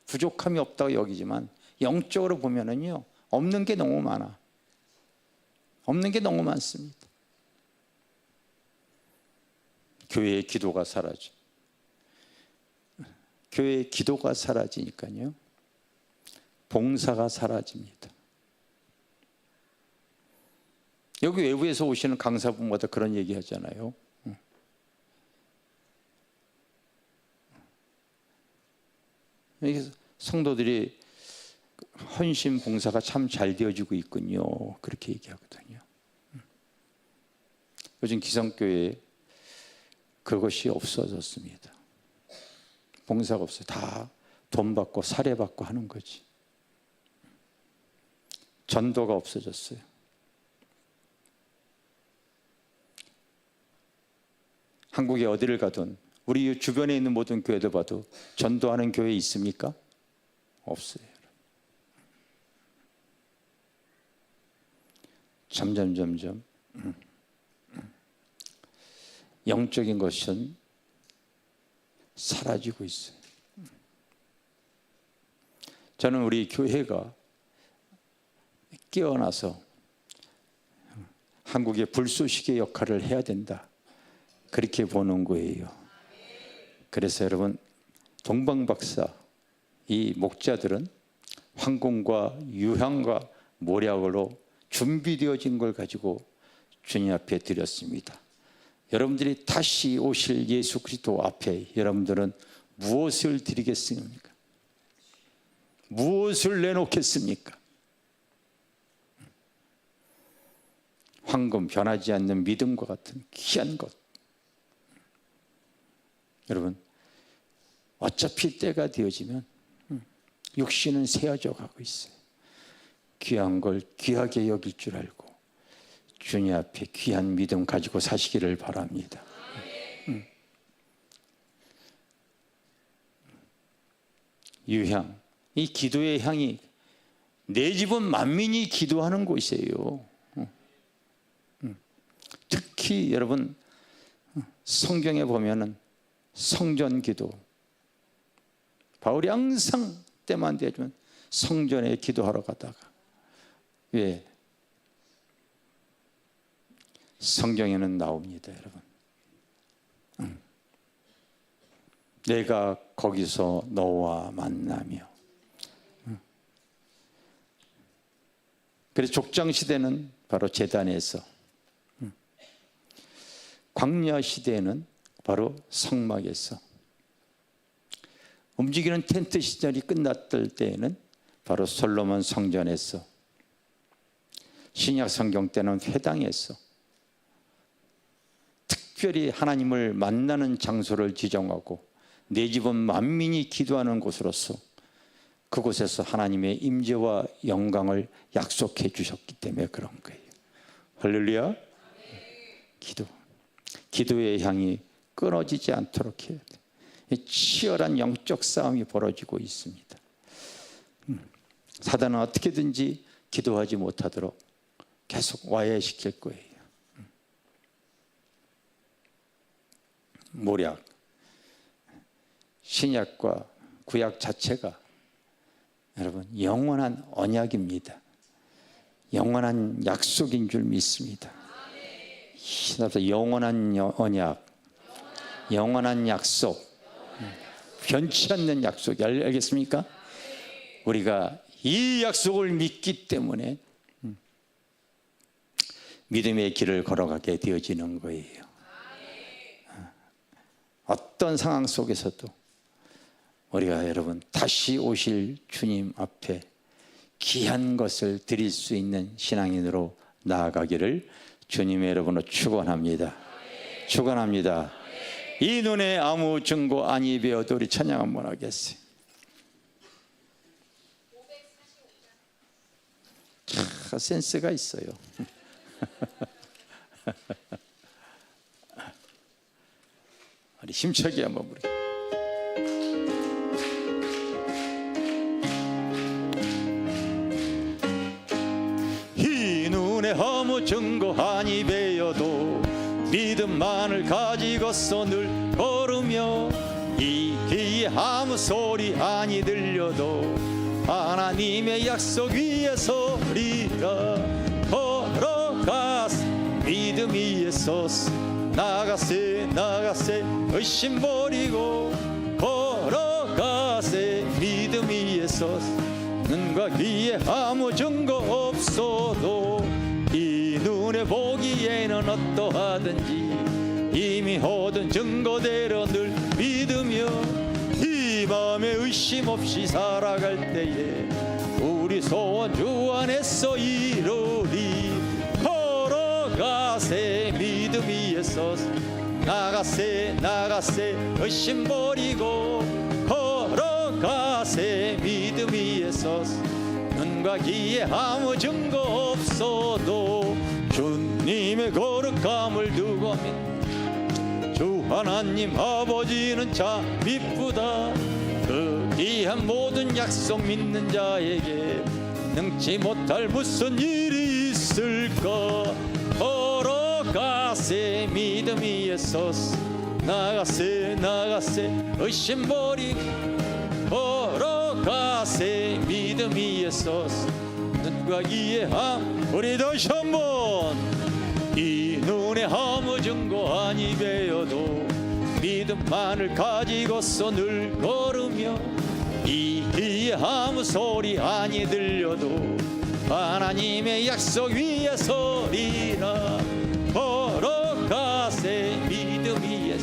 부족함이 없다고 여기지만 영적으로 보면은요, 없는 게 너무 많아. 없는 게 너무 많습니다. 교회의 기도가 사라져. 교회의 기도가 사라지니까요, 봉사가 사라집니다. 여기 외부에서 오시는 강사분마다 그런 얘기 하잖아요. 여기 성도들이 헌신 봉사가 참 잘 되어지고 있군요. 그렇게 얘기하거든요. 요즘 기성교회에 그것이 없어졌습니다. 봉사가 없어요. 다 돈 받고 사례받고 하는 거지. 전도가 없어졌어요. 한국에 어디를 가든 우리 주변에 있는 모든 교회들 봐도 전도하는 교회 있습니까? 없어요. 점점 영적인 것은 사라지고 있어요. 저는 우리 교회가 깨어나서 한국의 불쏘시개 역할을 해야 된다, 그렇게 보는 거예요. 그래서 여러분, 동방박사 이 목자들은 황금과 유향과 모략으로 준비되어진 걸 가지고 주님 앞에 드렸습니다. 여러분들이 다시 오실 예수 그리스도 앞에 여러분들은 무엇을 드리겠습니까? 무엇을 내놓겠습니까? 황금, 변하지 않는 믿음과 같은 귀한 것. 여러분, 어차피 때가 되어지면 육신은 세어져 가고 있어요. 귀한 걸 귀하게 여길 줄 알고 주님 앞에 귀한 믿음 가지고 사시기를 바랍니다. 유향, 이 기도의 향이, 내 집은 만민이 기도하는 곳이에요. 특히 여러분, 성경에 보면은 성전 기도, 바울이 항상 때만 되면 성전에 기도하러 가다가, 왜? 성경에는 나옵니다, 여러분. 내가 거기서 너와 만나며. 그래서 족장 시대는 바로 제단에서, 광야 시대에는 바로 성막에서, 움직이는 텐트 시절이 끝났을 때에는 바로 솔로몬 성전에서, 신약 성경 때는 회당에서 특별히 하나님을 만나는 장소를 지정하고 내 집은 만민이 기도하는 곳으로서 그곳에서 하나님의 임재와 영광을 약속해 주셨기 때문에 그런 거예요. 할렐루야. 기도의 향이 끊어지지 않도록 해야 돼. 치열한 영적 싸움이 벌어지고 있습니다. 사단은 어떻게든지 기도하지 못하도록 계속 와해시킬 거예요. 모략, 신약과 구약 자체가 여러분 영원한 언약입니다. 영원한 약속인 줄 믿습니다. 영원한 언약, 영원한 약속, 변치 않는 약속, 알겠습니까? 우리가 이 약속을 믿기 때문에 믿음의 길을 걸어가게 되어지는 거예요. 어떤 상황 속에서도 우리가 여러분 다시 오실 주님 앞에 귀한 것을 드릴 수 있는 신앙인으로 나아가기를 주님의 여러분으로 축원합니다. 축원합니다. 이 눈에 아무 증거 아니 배워도 우리 찬양 한번 하겠어요. 센스가 있어요. 우리 힘차게 한번 부르게. 이 눈에 아무 증거 아니 배여도 믿음만을 가지고서 늘 걸으며 이 귀에 아무 소리 아니 들려도 하나님의 약속 위에 서리라. 걸어가세 믿음 위에 서서 나가세 나가세 의심 버리고 걸어가세 믿음 위에 서서 눈과 귀에 아무 증거 없어도 이 눈에 보기에는 어떠하든지 이미 얻은 증거대로 늘 믿으며 이 맘에 의심 없이 살아갈 때에 우리 소원 주 안에서 이루리. 걸어가세 믿음 위에 서서 나가세 나가세 의심 버리고 걸어가세 믿음 위에 서서 눈과 귀에 아무 증거 없어도 주님의 거룩함을 두고 주 하나님 아버지는 참 이쁘다. 그 귀한 모든 약속 믿는 자에게 능치 못할 무슨 일이 있을까. 걸어가세 믿음 위에 서서 나가세 나가세 의심 버리고 걸어가세 믿음 위에 서서 눈과 귀에 우리 다시 한번 이 눈에 아무 증거 아니 배여도 믿음만을 가지고서 늘 걸으며 이 귀에 아무 소리 아니 들려도 하나님의 약속 위에 서리라. 걸어가세 믿음 위에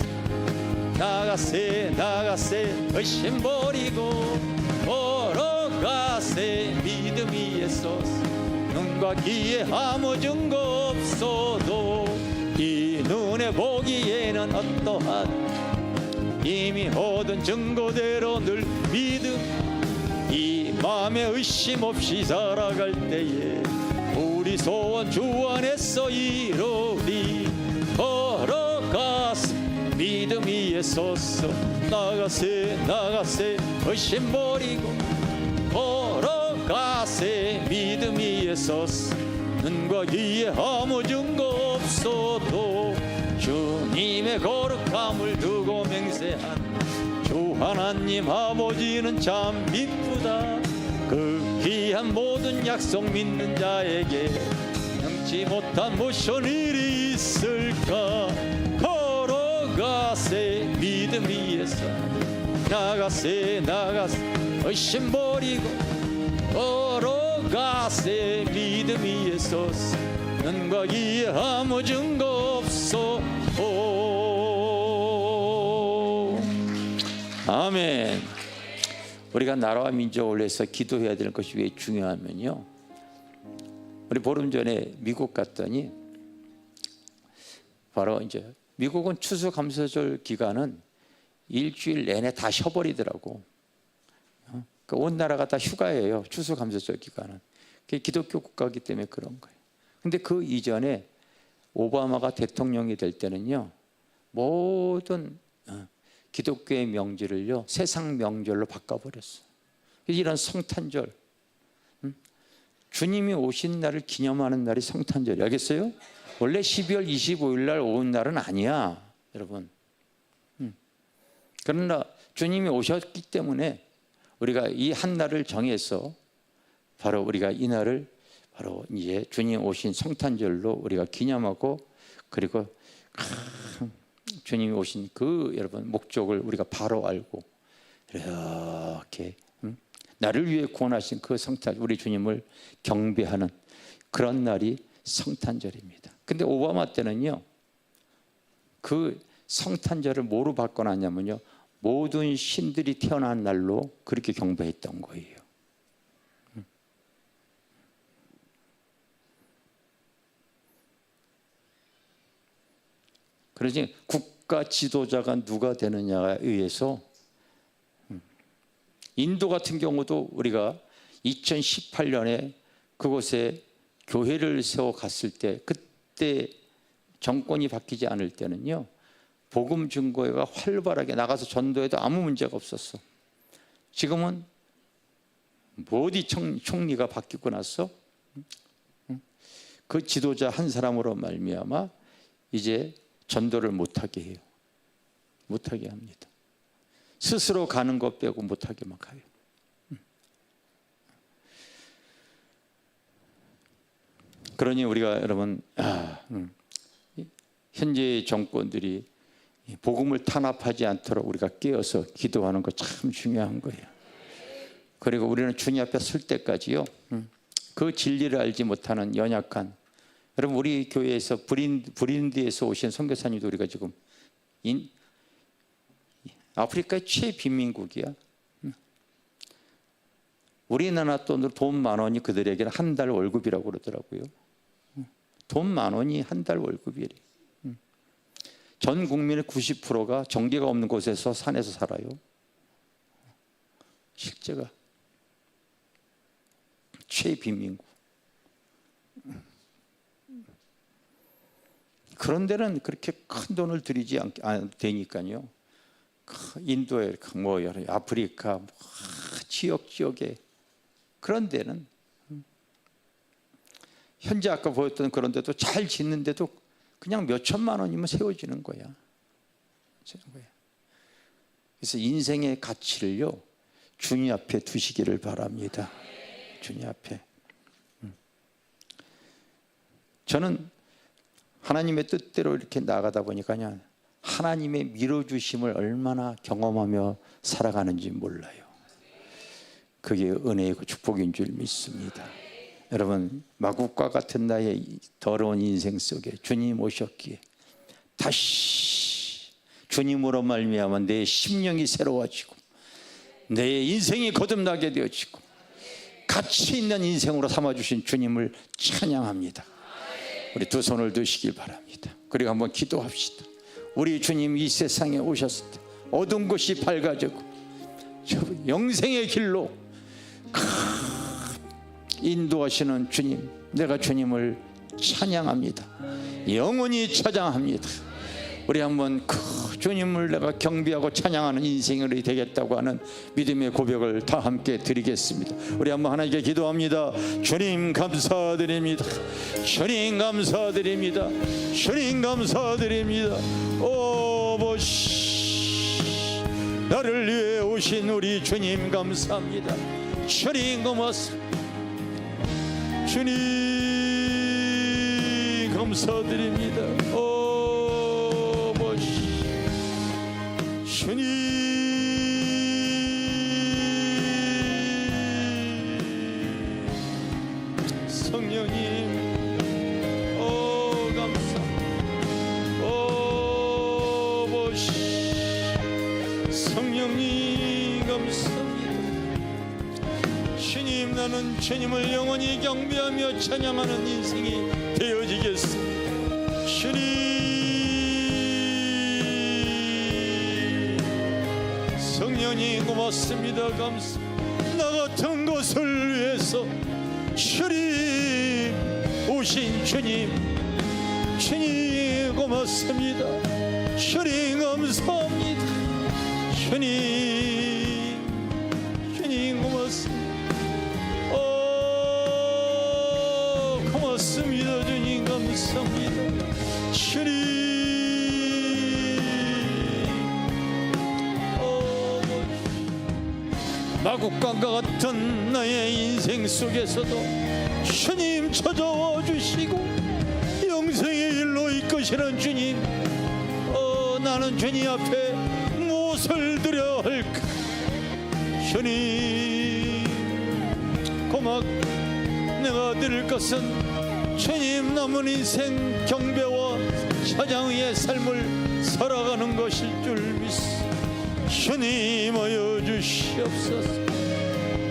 나가세 나가세 의심 버리고 걸어가세 믿음 위에 서서 눈과 귀에 아무 증거 없어도 이 눈에 보기에는 어떠한 이미 얻은 증거대로 늘 믿음 이 마음에 의심 없이 살아갈 때에 우리 소원 주 안에서 이루리. 걸어가세 믿음 위에 서서 나가세 나가세 의심 버리고 걸어가세 믿음 위에 서서 눈과 귀에 아무 증거 없어도 주님의 거룩함을 두고 맹세한 주 하나님 아버지는 참 이쁘다. 그 귀한 모든 약속 믿는 자에게 능치 못한 무슨 일이 있을까. 걸어가세 믿음 위에서 나가세 나가세 의심 버리고 걸어가세 믿음 위에 서서 눈과 귀에 아무 증거 없어. 아멘. 우리가 나라와 민족을 위해서 기도해야 될 것이 왜 중요하면요, 우리 보름 전에 미국 갔더니 바로 이제 미국은 추수감사절 기간은 일주일 내내 다 쉬어버리더라고. 그러니까 온 나라가 다 휴가예요, 추수감사절 기간은. 그게 기독교 국가이기 때문에 그런 거예요. 근데 그 이전에 오바마가 대통령이 될 때는요, 모든 기독교의 명절을요 세상 명절로 바꿔버렸어요. 이런 성탄절, 주님이 오신 날을 기념하는 날이 성탄절이 알겠어요? 원래 12월 25일 날 오는 날은 아니야, 여러분. 그러나 주님이 오셨기 때문에 우리가 이 한 날을 정해서 바로 우리가 이 날을 바로 이제 주님 오신 성탄절로 우리가 기념하고, 그리고 주님이 오신 그 여러분 목적을 우리가 바로 알고 이렇게 나를 위해 구원하신 그 성탄, 우리 주님을 경배하는 그런 날이 성탄절입니다. 근데 오바마 때는요, 그 성탄절을 뭐로 바꿔놨냐면요, 모든 신들이 태어난 날로 그렇게 경배했던 거예요. 그러지 국가 지도자가 누가 되느냐에 의해서, 인도 같은 경우도 우리가 2018년에 그곳에 교회를 세워 갔을 때, 그때 정권이 바뀌지 않을 때는요, 복음 증거회가 활발하게 나가서 전도해도 아무 문제가 없었어. 지금은 모디 총리가 바뀌고 나서 그 지도자 한 사람으로 말미암아 이제 전도를 못하게 해요. 못하게 합니다. 스스로 가는 것 빼고 못하게만 가요. 그러니 우리가 여러분 현재 정권들이 복음을 탄압하지 않도록 우리가 깨어서 기도하는 거 참 중요한 거예요. 그리고 우리는 주님 앞에 설 때까지요, 그 진리를 알지 못하는 연약한, 여러분 우리 교회에서 브린디에서 오신 선교사님도 우리가 지금 아프리카의 최빈민국이야. 우리나라 돈으로 돈 10,000원이 그들에게는 한 달 월급이라고 그러더라고요. 돈 10,000원이 한 달 월급이래. 전 국민의 90%가 전기가 없는 곳에서 산에서 살아요. 실제가 최빈민국. 그런 데는 그렇게 큰 돈을 들이지 않아도 되니까요. 인도에 뭐 아프리카 지역에 그런 데는 현재 아까 보였던 그런 데도 잘 짓는데도 그냥 몇 천만 원이면 세워지는 거야. 그래서 인생의 가치를요, 주님 앞에 두시기를 바랍니다. 주님 앞에. 저는 하나님의 뜻대로 이렇게 나가다 보니까 하나님의 밀어주심을 얼마나 경험하며 살아가는지 몰라요. 그게 은혜이고 축복인 줄 믿습니다. 여러분, 마국과 같은 나의 더러운 인생 속에 주님 오셨기에 다시 주님으로 말미암아 내 심령이 새로워지고 내 인생이 거듭나게 되어지고 가치 있는 인생으로 삼아주신 주님을 찬양합니다. 우리 두 손을 드시길 바랍니다. 그리고 한번 기도합시다. 우리 주님 이 세상에 오셨을 때 어두운 곳이 밝아지고 영생의 길로 인도하시는 주님, 내가 주님을 찬양합니다. 영원히 찬양합니다. 우리 한번 그 주님을 내가 경배하고 찬양하는 인생이 되겠다고 하는 믿음의 고백을 다 함께 드리겠습니다. 우리 한번 하나님께 기도합니다. 주님 감사드립니다. 주님 감사드립니다. 주님 감사드립니다. 오보시 나를 위해 오신 우리 주님 감사합니다. 주님 고맙습니다. 주님 감사드립니다. 오보시 주님 성령님 감사합니다. 오보시 성령님 감사합니다. 주님, 나는 주님을 영원히 경배하며 찬양하는 인생이 되어지겠습니다. 주님 성령님 고맙습니다. 감사합니다. 나 같은 것을 위해서 주님 오신 주님, 주님 고맙습니다. 주님 감사합니다. 주님 고맙습니다. 고맙습니다. 주님 감사합니다. 주님 마국간과 같은 나의 인생 속에서도 주님 찾아와 주시고 영생의 일로 이끄시는 주님, 나는 주님 앞에 무엇을 드려야 할까? 주님 고맙. 내가 드릴 것은 주님 남은 인생 경배와 찬양의 삶을 살아가는 것일 줄 믿습니다. 주님 하여 주시옵소서.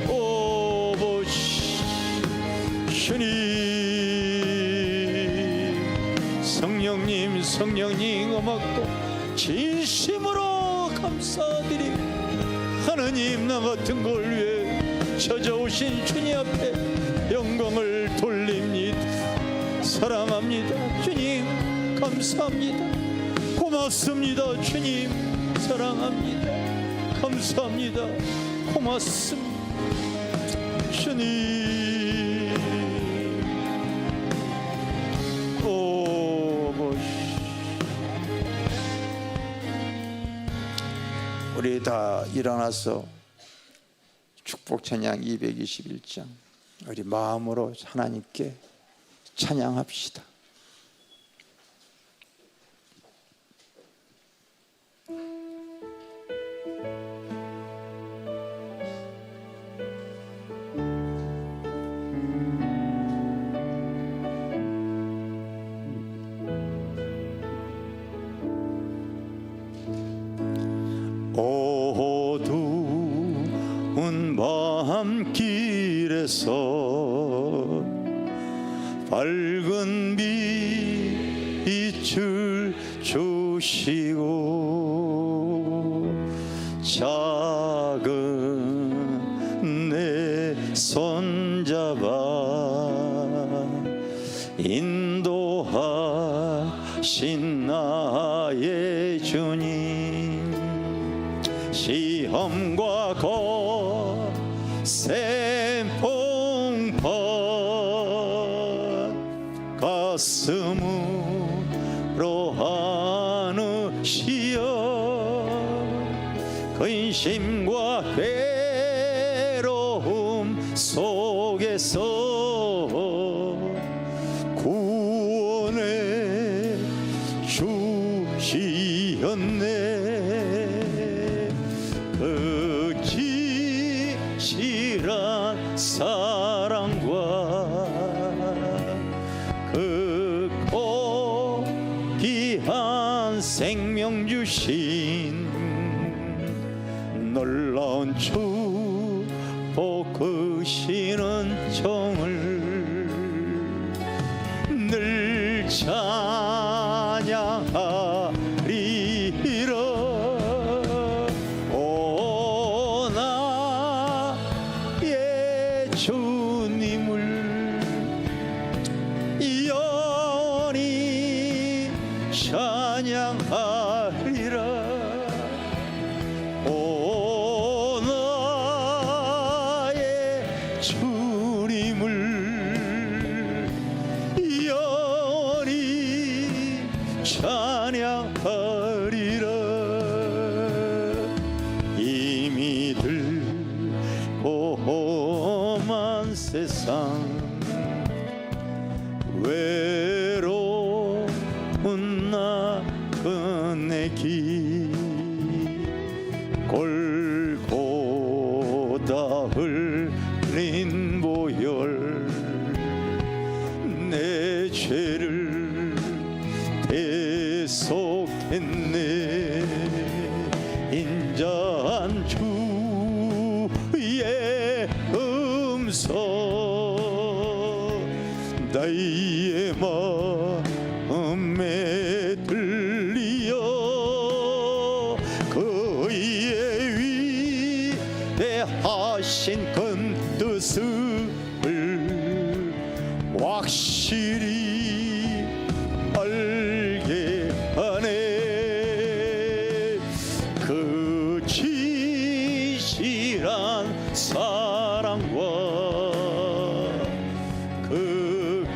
오보시 주님 성령님 고맙고 진심으로 감사드리고 하나님 나 같은 걸 위해 찾아오신 주님 앞에 영광을 돌립니다. 사랑합니다. 주님 감사합니다. 고맙습니다. 주님 사랑합니다. 감사합니다. 고맙습니다. 주님. 우리 다 일어나서 축복 찬양 221장 우리 마음으로 하나님께 찬양합시다. 어두운 밤길에서 밝은 빛을 주시고 작은 내 손잡아 인도하신 나의 주님, 시험과 거센 풍파 가슴으로 안으시어 근심과 괴로움 속에서 구원해 주시었네. 그 진실한 사랑과 그 고귀한 생명 주신 놀라운 축복 크시는 정을 늘 찬양하리라. 오 나의 주님을 영원히 찬양하리라. 오 나의 주님을 영원히 찬양하리라. 이미 들고 험한 세상 외로운 나 그네 길 골고다 흘린 보혈 내 죄를 대속했네. 인자한 주의 음성 나의 마음에 들리어 그의 위대하신 큰 뜻을 확실히 알게 하네. 그 진실한 사랑과 그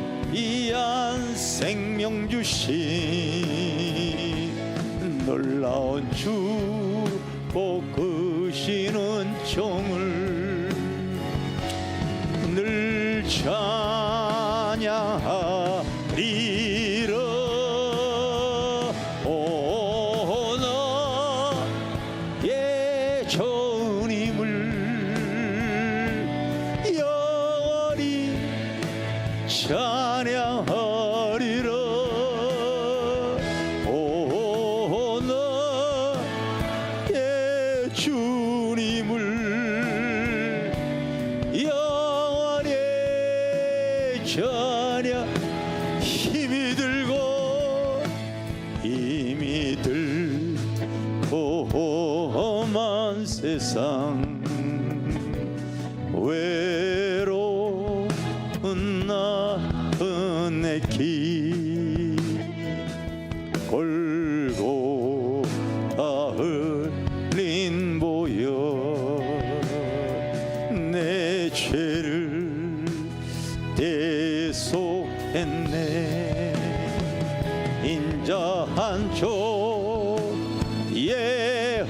고귀한 생명 주신 놀라운 축복 크시는 종을 늘 찬양하리라. 오 나의 주님을 영원히 찬양하리라. 오 나의 주님을 영원히 찬양. 힘이 들고 험한 세상 외로운 나 그네 길 인자 한쪽 예엄성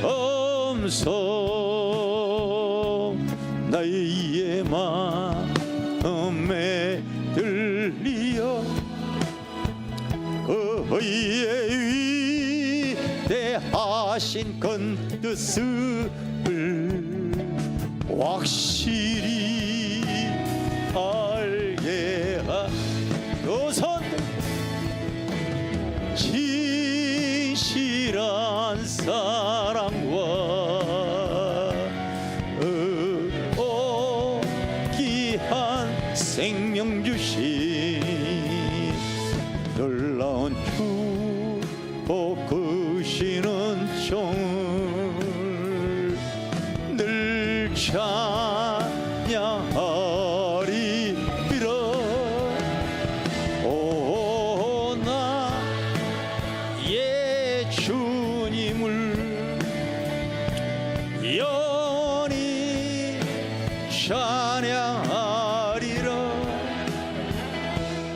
나의 마음에 들리어 그의 위대하신 큰 뜻을 확실히 알게 하소서. 진실한 사랑과 귀한 생명 주신 놀라운 축복 크시는 종을 늘 찬양하리라. 오 나의 주님을 영원히 찬양하리라.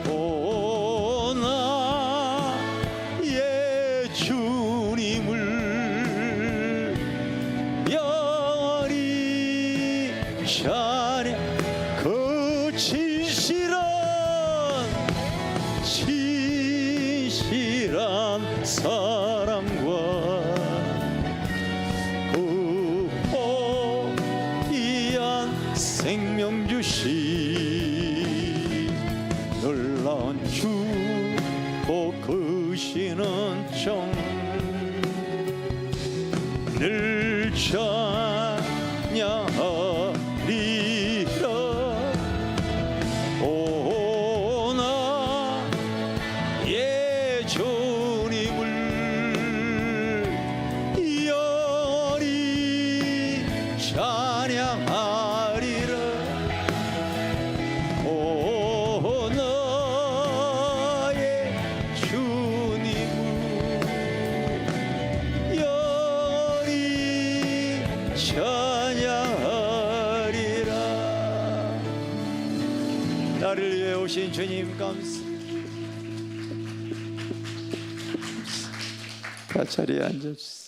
오 나의 주님을 영원히 찬양. 그 진실한 사랑과 그 귀한 생명 주신 놀라운 축복 크시는 종 늘 찬양하리라. 오 나의 주님을 영원히 찬양하리라. 오 나의 주님을 영원히 찬양하리라. 나를 위해 오신 주님 감사. 다 자리에 앉아주세요.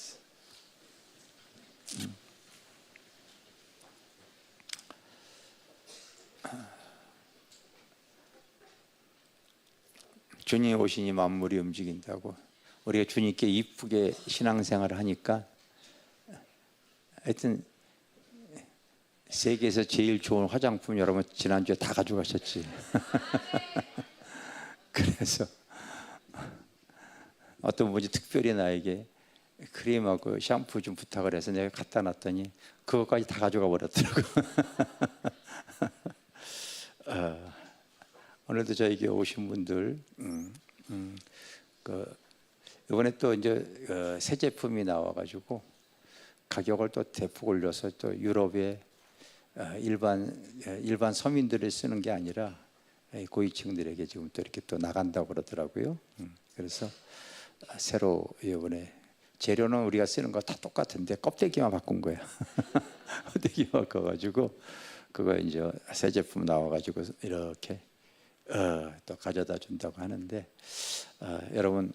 주님 오시니 만물이 움직인다고. 우리가 주님께 이쁘게 신앙생활을 하니까 하여튼 세계에서 제일 좋은 화장품 여러분 지난주에 다 가져가셨지. 그래서 어떤 분이 특별히 나에게 크림하고 샴푸 좀 부탁을 해서 내가 갖다 놨더니 그것까지 다 가져가 버렸더라고. 오늘도 저에게 오신 분들 이번에 또 이제 새 제품이 나와가지고 가격을 또 대폭 올려서 또 유럽에 일반 서민들이 쓰는 게 아니라 고위층들에게 지금 또 이렇게 또 나간다고 그러더라고요. 그래서 새로 이번에 재료는 우리가 쓰는 거 다 똑같은데 껍데기만 바꾼 거야. 껍데기 바꿔가지고 그거 이제 새 제품 나와가지고 이렇게 또 가져다 준다고 하는데 여러분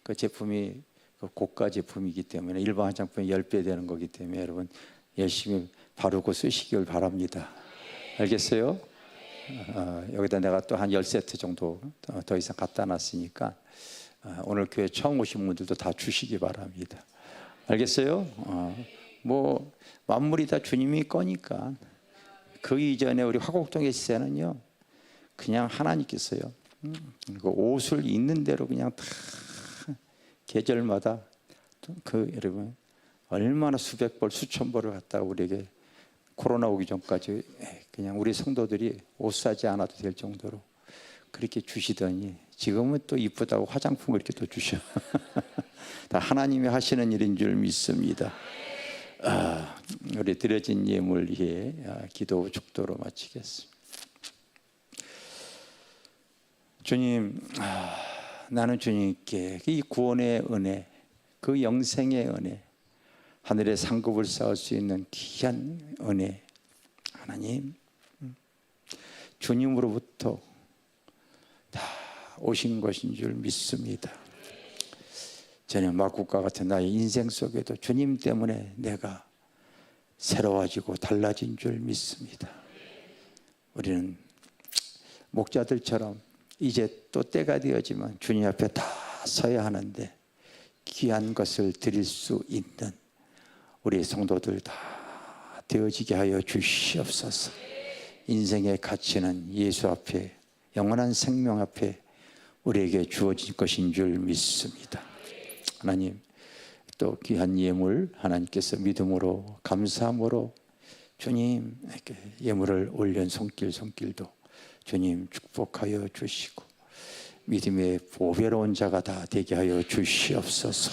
그 제품이 고가 제품이기 때문에 일반 화장품이 10배 되는 거기 때문에 여러분 열심히 바르고 쓰시길 바랍니다. 알겠어요? 여기다 내가 또 한 10세트 정도 더 이상 갖다 놨으니까 오늘 교회 처음 오신 분들도 다 주시기 바랍니다. 알겠어요? 뭐 만물이 다 주님이 거니까. 그 이전에 우리 화곡동의 시대는요 그냥 하나님께서요 그 옷을 입는 대로 그냥 다 계절마다 그 여러분 얼마나 수백 벌 수천 벌을 갖다가 우리에게 코로나 오기 전까지 그냥 우리 성도들이 옷 사지 않아도 될 정도로 그렇게 주시더니 지금은 또 이쁘다고 화장품을 이렇게 또 주셔. 다 하나님이 하시는 일인 줄 믿습니다. 우리 드려진 예물 위해 기도 축도로 마치겠습니다. 주님, 나는 주님께 이 구원의 은혜, 그 영생의 은혜, 하늘의 상급을 쌓을 수 있는 귀한 은혜, 하나님 주님으로부터 다 오신 것인 줄 믿습니다. 저는 막국과 같은 나의 인생 속에도 주님 때문에 내가 새로워지고 달라진 줄 믿습니다. 우리는 목자들처럼 이제 또 때가 되어지면 주님 앞에 다 서야 하는데 귀한 것을 드릴 수 있는 우리 성도들 다 되어지게 하여 주시옵소서. 인생의 가치는 예수 앞에, 영원한 생명 앞에 우리에게 주어진 것인 줄 믿습니다. 하나님, 또 귀한 예물 하나님께서 믿음으로 감사함으로 주님에게 예물을 올린 손길도 주님 축복하여 주시고 믿음의 보배로운 자가 다 되게 하여 주시옵소서.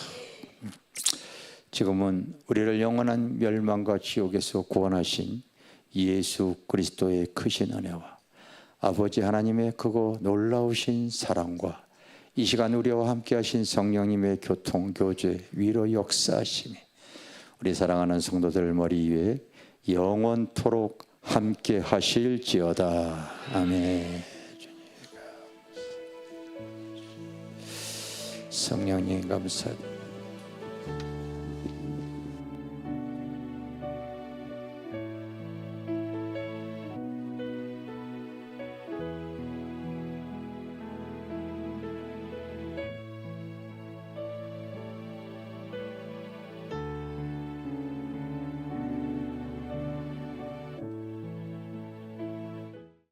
지금은 우리를 영원한 멸망과 지옥에서 구원하신 예수 그리스도의 크신 은혜와 아버지 하나님의 크고 놀라우신 사랑과 이 시간 우리와 함께 하신 성령님의 교통, 교제, 위로 역사하심이 우리 사랑하는 성도들 머리 위에 영원토록 함께 하실지어다. 아멘. 성령님 감사합니다.